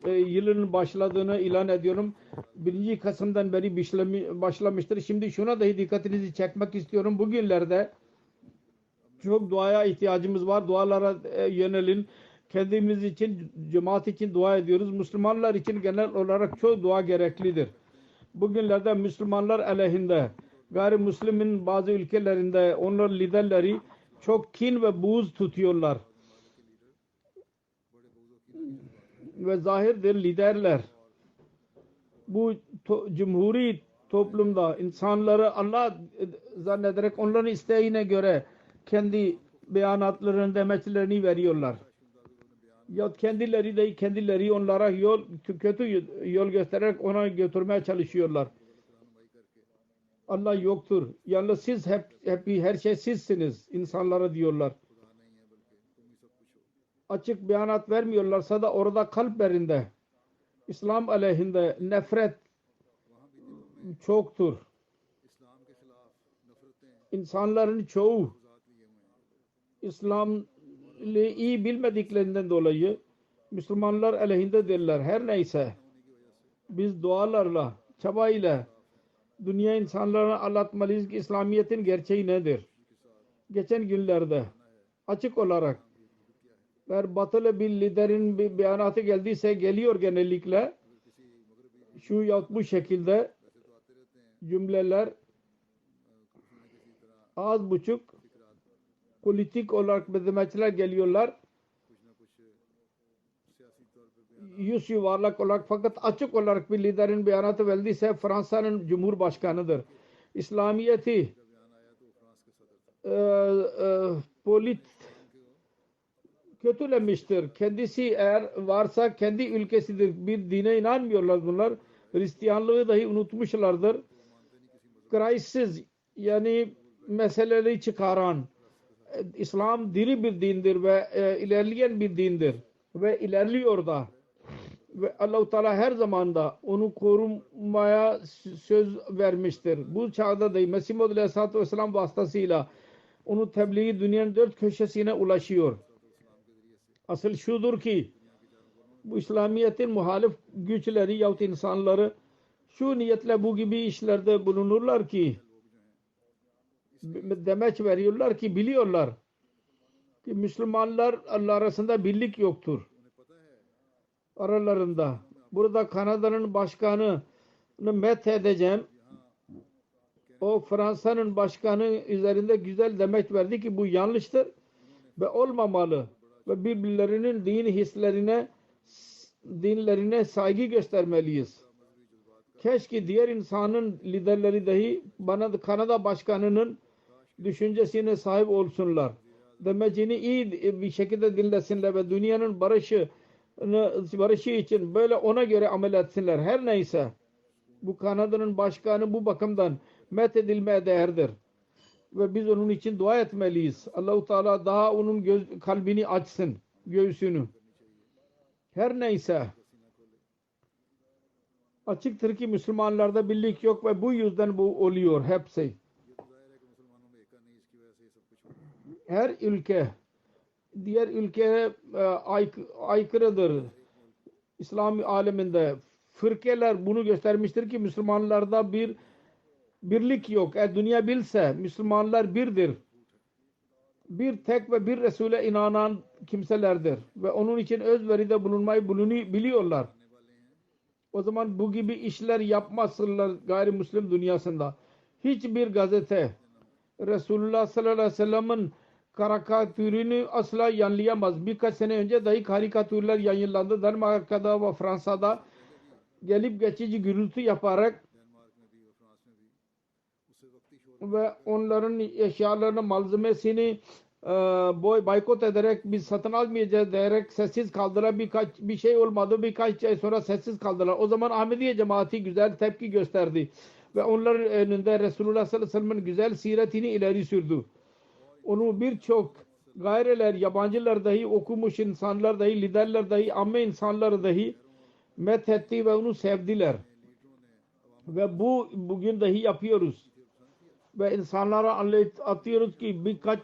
Speaker 2: yılın başladığını ilan ediyorum. 1. Kasım'dan beri başlamıştır. Şimdi şuna dahi dikkatinizi çekmek istiyorum. Bugünlerde çok duaya ihtiyacımız var. Dualara yönelin. Kendimiz için, cemaat için dua ediyoruz. Müslümanlar için genel olarak çok dua gereklidir. Bugünlerde Müslümanlar aleyhinde, gayrimüslimin bazı ülkelerinde onların liderleri çok kin ve buğz tutuyorlar. Ve zahirdir liderler bu cumhuri toplumda insanları Allah zannederek onların isteğine göre kendi beyanatlarını, demeçlerini veriyorlar. Ya kendileri onlara kötü yol göstererek ona götürmeye çalışıyorlar. Allah yoktur. Yalnız siz her şey sizsiniz insanlara diyorlar. Açık beyanat vermiyorlarsa da orada kalplerinde İslam aleyhinde nefret çoktur. İnsanların çoğu İslam'ı iyi bilmediklerinden dolayı Müslümanlar aleyhinde derler. Her neyse biz dualarla, çabayla dünya insanlarına anlatmalıyız ki İslamiyet'in gerçeği nedir? Geçen günlerde açık olarak eğer batılı bir liderin bir beyanatı geldiyse geliyor genellikle şu yahut bu şekilde cümleler az buçuk politik olarak demeçler geliyorlar. Yüz yuvarlak olarak fakat açık olarak bir liderin beyanatı geldiyse Fransa'nın Cumhurbaşkanı'dır. İslamiyet'i kötülemiştir. Kendisi eğer varsa kendi ülkesidir. Bir dine inanmıyorlar bunlar. Hristiyanlığı dahi unutmuşlardır. Crisis yani meseleleri çıkaran İslam diri bir dindir ve ilerleyen bir dindir. Ve ilerliyor da. Ve Allah-u Teala her zaman da onu korumaya söz vermiştir. Bu çağda da Mesih Muhammed Aleyhisselatü Vesselam vasıtasıyla onun tebliği dünyanın dört köşesine ulaşıyor. Asıl şudur ki bu İslamiyet'in muhalif güçleri yahut insanları şu niyetle bu gibi işlerde bulunurlar ki demeç veriyorlar ki biliyorlar ki Müslümanlar Allah arasında birlik yoktur. Aralarında. Burada Kanada'nın başkanını methedeceğim. O Fransa'nın başkanı üzerinde güzel demeç verdi ki bu yanlıştır ve olmamalı. Ve birbirlerinin dinlerine saygı göstermeliyiz. Keşke diğer insanın liderleri dahi Kanada başkanının düşüncesine sahip olsunlar. Demecini iyi bir şekilde dinlesinler ve dünyanın barışı için böyle ona göre amel etsinler. Her neyse bu Kanada'nın başkanı bu bakımdan methedilmeye değerdir. Ve biz onun için dua etmeliyiz. Allah-u Teala daha onun kalbini açsın, göğsünü. Her neyse açıktır ki Müslümanlarda birlik yok ve bu yüzden bu oluyor hepsi. Her ülke diğer ülkeye aykırıdır. İslam aleminde fırkeler bunu göstermiştir ki Müslümanlarda bir birlik yok. Eğer dünya bilse Müslümanlar birdir. Bir tek ve bir Resul'e inanan kimselerdir. Ve onun için özveride bulunmayı biliyorlar. O zaman bu gibi işler yapmazlar gayrimüslim dünyasında. Hiçbir gazete Resulullah sallallahu aleyhi ve sellem'in karikatürünü asla yanlayamaz. Birkaç sene önce dahi karikatürler yayınlandı. Danimarka'da ve Fransa'da gelip geçici gürültü yaparak ve onların eşyalarını, malzemesini boykot ederek biz satın almayacağız diyerek sessiz kaldılar. Bir şey olmadı. Birkaç ay sonra sessiz kaldılar. O zaman Ahmediye cemaati güzel tepki gösterdi. Ve onların önünde Resulullah sallallahu aleyhi ve sellem'in güzel siretini ileri sürdü. Onu birçok gayreler, yabancılar dahi, okumuş insanlar dahi, liderler dahi, amme insanlar dahi methetti ve onu sevdiler. Ve bugün dahi yapıyoruz. Ve insanlara anlatıyoruz ki birkaç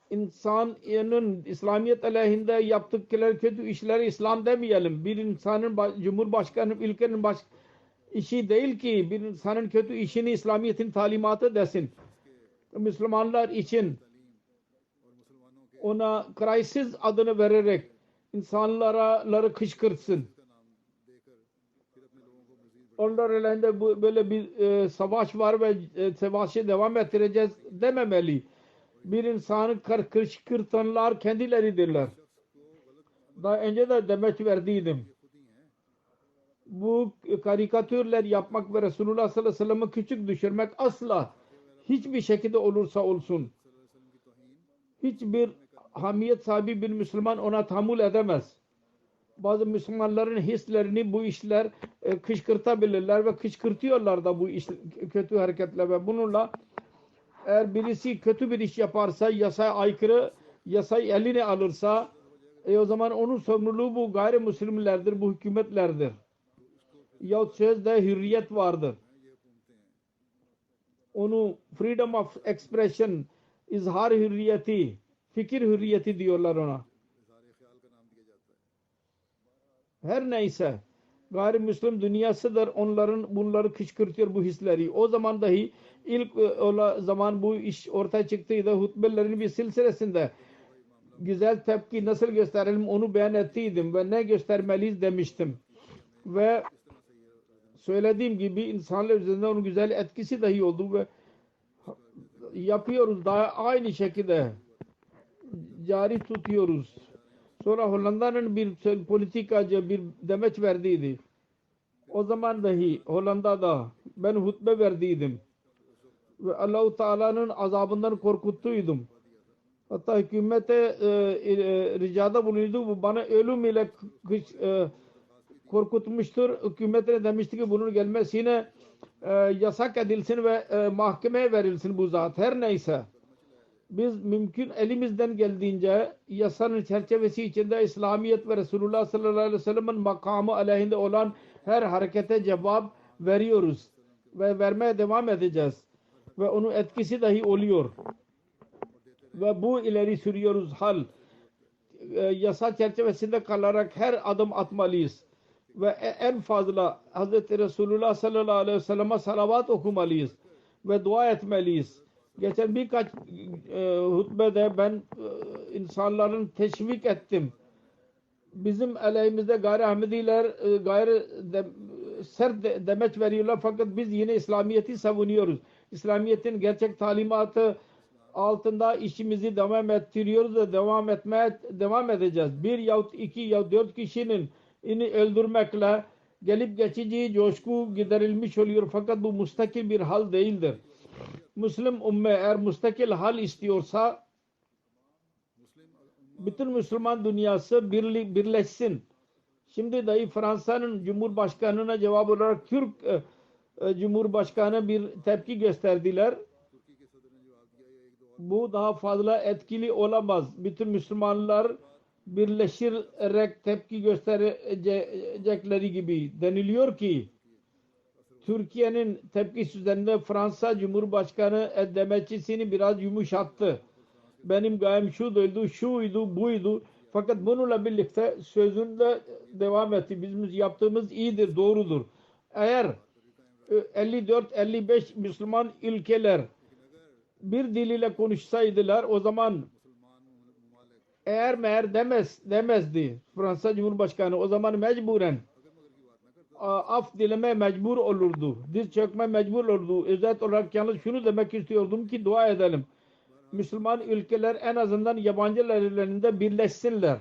Speaker 2: insanın İslamiyet aleyhinde yaptıkları kötü işleri İslam demeyelim. Bir insanın, Cumhurbaşkanı ülkenin işi değil ki bir insanın kötü işini İslamiyet'in talimatı desin. Müslümanlar için ona crisis adını vererek insanları kışkırtsın. Onlar elinde böyle bir savaş var ve savaşı devam ettireceğiz dememeli. Bir insanı kışkırtanlar kendileridirler. Daha önce de demeç verdiydim. Bu karikatürler yapmak ve Resulullah sallallahu aleyhi ve sellem'i küçük düşürmek asla hiçbir şekilde olursa olsun hiçbir hamiyet sahibi bir Müslüman ona tahammül edemez. Bazı Müslümanların hislerini bu işler kışkırtabilirler ve kışkırtıyorlar da bu kötü hareketler ve bununla eğer birisi kötü bir iş yaparsa yasaya aykırı yasayı eline alırsa o zaman onun sorumluluğu bu gayrimüslimlerdir, bu hükümetlerdir. Yahut sözde hürriyet vardır. Onu freedom of expression, izhar hürriyeti, fikir hürriyeti diyorlar ona. Her neyse gayrimüslim dünyasıdır bunları kışkırtıyor bu hisleri. O zaman dahi ilk zaman bu iş ortaya çıktıydı. Hutbelerin bir silsilesinde güzel tepki nasıl gösterelim onu beyan ettiydim ve ne göstermeliyiz demiştim. Ve söylediğim gibi insanlar üzerinde onun güzel etkisi dahi oldu ve yapıyoruz daha aynı şekilde cari tutuyoruz. Sonra Hollanda'nın bir politikacı bir demeç verdiydi. O zaman dahi Hollanda'da ben hutbe verdiydim. Ve Allah-u Teala'nın azabından korkuttuydum. Hatta hükümete ricada bulundu. Bu bana ölüm ile korkutmuştur. Hükümetine demişti ki bunun gelmesine yasak edilsin ve mahkemeye verilsin bu zat. Her neyse. Biz mümkün elimizden geldiğince yasanın çerçevesi içinde İslamiyet ve Resulullah sallallahu aleyhi ve sellem'in makamı aleyhinde olan her harekete cevap veriyoruz. Ve vermeye devam edeceğiz. Ve onun etkisi dahi oluyor. Ve bu ileri sürüyoruz hal. Yasa çerçevesinde kalarak her adım atmalıyız. Ve en fazla Hz. Resulullah sallallahu aleyhi ve sellem'e salavat okumalıyız. Ve dua etmeliyiz. Geçen birkaç hutbede ben insanların teşvik ettim. Bizim aleyhimizde gayri Ahmediler sert demeç veriyorlar fakat biz yine İslamiyet'i savunuyoruz. İslamiyet'in gerçek talimatı altında işimizi devam ettiriyoruz ve devam edeceğiz. Bir yahut iki yahut 4 kişinin öldürmekle gelip geçici coşku giderilmiş oluyor fakat bu müstakil bir hal değildir. Müslüm ümme eğer müstakil hal istiyorsa bütün Müslüman dünyası birleşsin. Şimdi dahi Fransa'nın Cumhurbaşkanı'na cevap olarak Türk Cumhurbaşkanı bir tepki gösterdiler. Bu daha fazla etkili olamaz. Bütün Müslümanlar birleşerek tepki gösterecekleri gibi deniliyor ki Türkiye'nin tepkisi üzerinde Fransa Cumhurbaşkanı demeçisini biraz yumuşattı. Benim gayem şuydu, buydu. Fakat bununla birlikte sözünde devam etti. Bizim yaptığımız iyidir, doğrudur. Eğer 54-55 Müslüman ülkeler bir dil ile konuşsaydılar o zaman eğer meğer demezdi Fransa Cumhurbaşkanı, o zaman mecburen af dileme mecbur olurdu. Diz çökme mecbur olurdu. Özet olarak yalnız şunu demek istiyordum ki dua edelim. Müslüman ülkeler en azından yabancı ellerinde birleşsinler.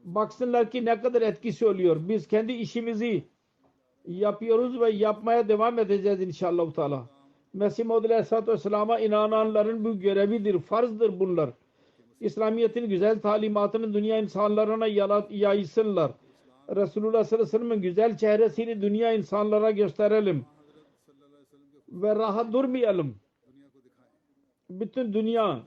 Speaker 2: Baksınlar ki ne kadar etkisi oluyor. Biz kendi işimizi yapıyoruz ve yapmaya devam edeceğiz inşallah Teala. Mesih Maud Aleyhisselatü Vesselam'a inananların bu görevidir, farzdır bunlar. İslamiyet'in güzel talimatını dünya insanlarına yaysınlar. Resulullah sallallahu aleyhi ve sellem'in güzel çehresini dünya insanlara gösterelim. Ve rahat durmayalım. Bütün dünya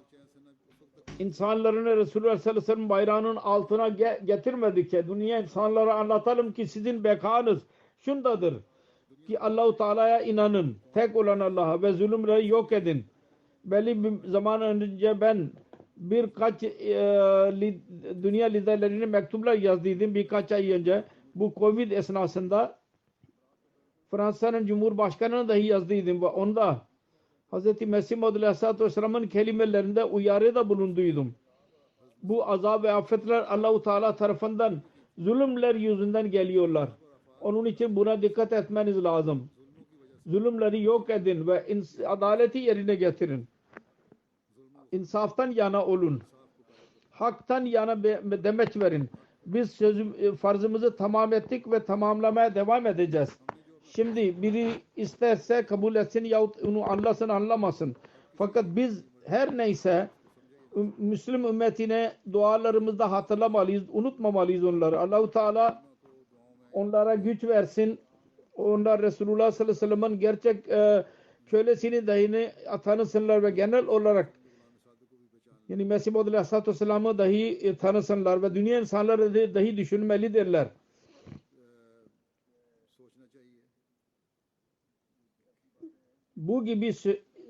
Speaker 2: insanlarını Resulullah sallallahu aleyhi ve sellem bayrağının altına getirmedikçe dünya insanlara anlatalım ki sizin bekanız şundadır ki Allah-u Teala'ya inanın. Tek olan Allah'a ve zulümleri yok edin. Belli bir zaman önce ben birkaç dünya liderlerine mektuplar yazdıydım birkaç ay önce. Bu Covid esnasında Fransa'nın Cumhurbaşkanı'na dahi yazdıydım ve onda Hz. Mesih Maud Aleyhisselatü Vesselam'ın kelimelerinde uyarıda bulunduydum. Bu azab ve afetler Allah-u Teala tarafından zulümler yüzünden geliyorlar. Onun için buna dikkat etmeniz lazım. Zulümleri yok edin ve adaleti yerine getirin. İnsaftan yana olun. Haktan yana demeç verin. Biz farzımızı tamam ettik ve tamamlamaya devam edeceğiz. Şimdi biri isterse kabul etsin yahut onu anlasın anlamasın. Fakat biz her neyse Müslüm ümmetine dualarımızda hatırlamalıyız, unutmamalıyız onları. Allah-u Teala onlara güç versin. Onlar Resulullah sallallahu aleyhi ve sellem'in gerçek kölesini dahi tanısınlar ve genel olarak yani Mesih Maud Aleyhisselatü Vesselam'ı dahi tanısınlar ve dünya insanları dahi düşünmelidirler. Bu gibi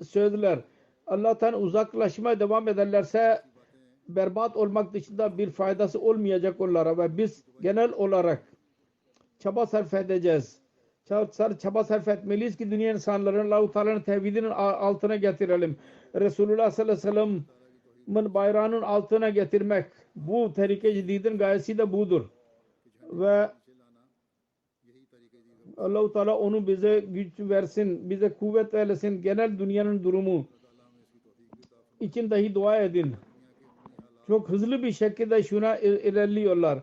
Speaker 2: sözler Allah'tan uzaklaşmaya devam ederlerse berbat olmak dışında bir faydası olmayacak onlara ve biz genel olarak çaba sarf edeceğiz. Çaba sarf etmeliyiz ki dünya insanlarını Allah-u Teala'nın tevhidinin altına getirelim. Resulullah sallallahu aleyhi ve sellem'in bayrağının altına getirmek. Bu tehlike cididin gayesi de budur. Ve Allah-u Teala onu bize güç versin, bize kuvvet versin. Genel dünyanın durumu için dahi dua edin. Çok hızlı bir şekilde şuna ilerliyorlar.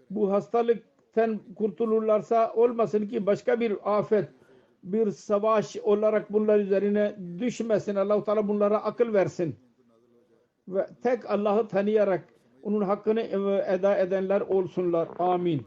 Speaker 2: Bu hastalıktan kurtulurlarsa olmasın ki başka bir afet, bir savaş olarak bunlar üzerine düşmesin. Allah-u Teala bunlara akıl versin. Ve tek Allah'ı tanıyarak onun hakkını eda edenler olsunlar. Amin.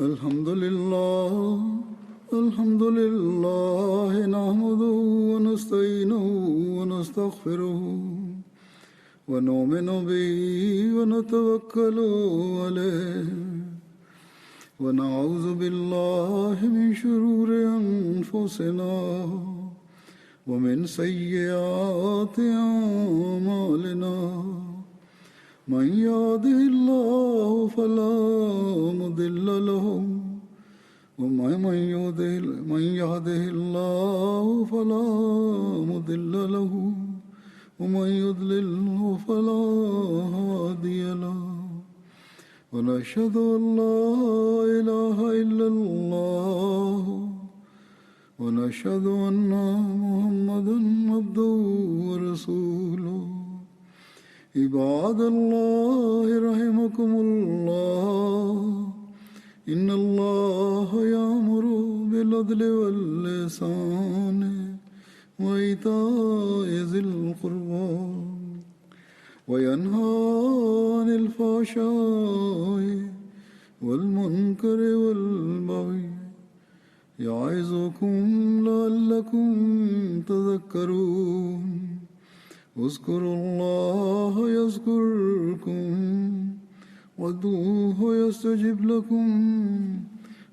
Speaker 1: Elhamdülillah nahmaduhu ve nestainuhu ve nestağfiruhu ve nu'minu bihi ve netevekkalu aleyhi ve na'udzu billahi min şururi enfusina ve min seyyiati a'malina. من يهده الله فلا مضل له ومن يهده الله فلا مضل له ومن يضلله فلا هادي له ونشهد أن لا إله إلا الله ونشهد أن محمدا عبده ورسوله. عباد الله رحمكم الله إن الله يأمر بالعدل والإحسان وإيتاء ذي القربى وينهى عن الفحشاء والمنكر والبغي يعظكم لعلكم تذكرون. اذكروا الله يذكركم وادعوه يستجب لكم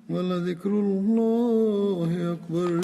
Speaker 1: ولذكر الله أكبر.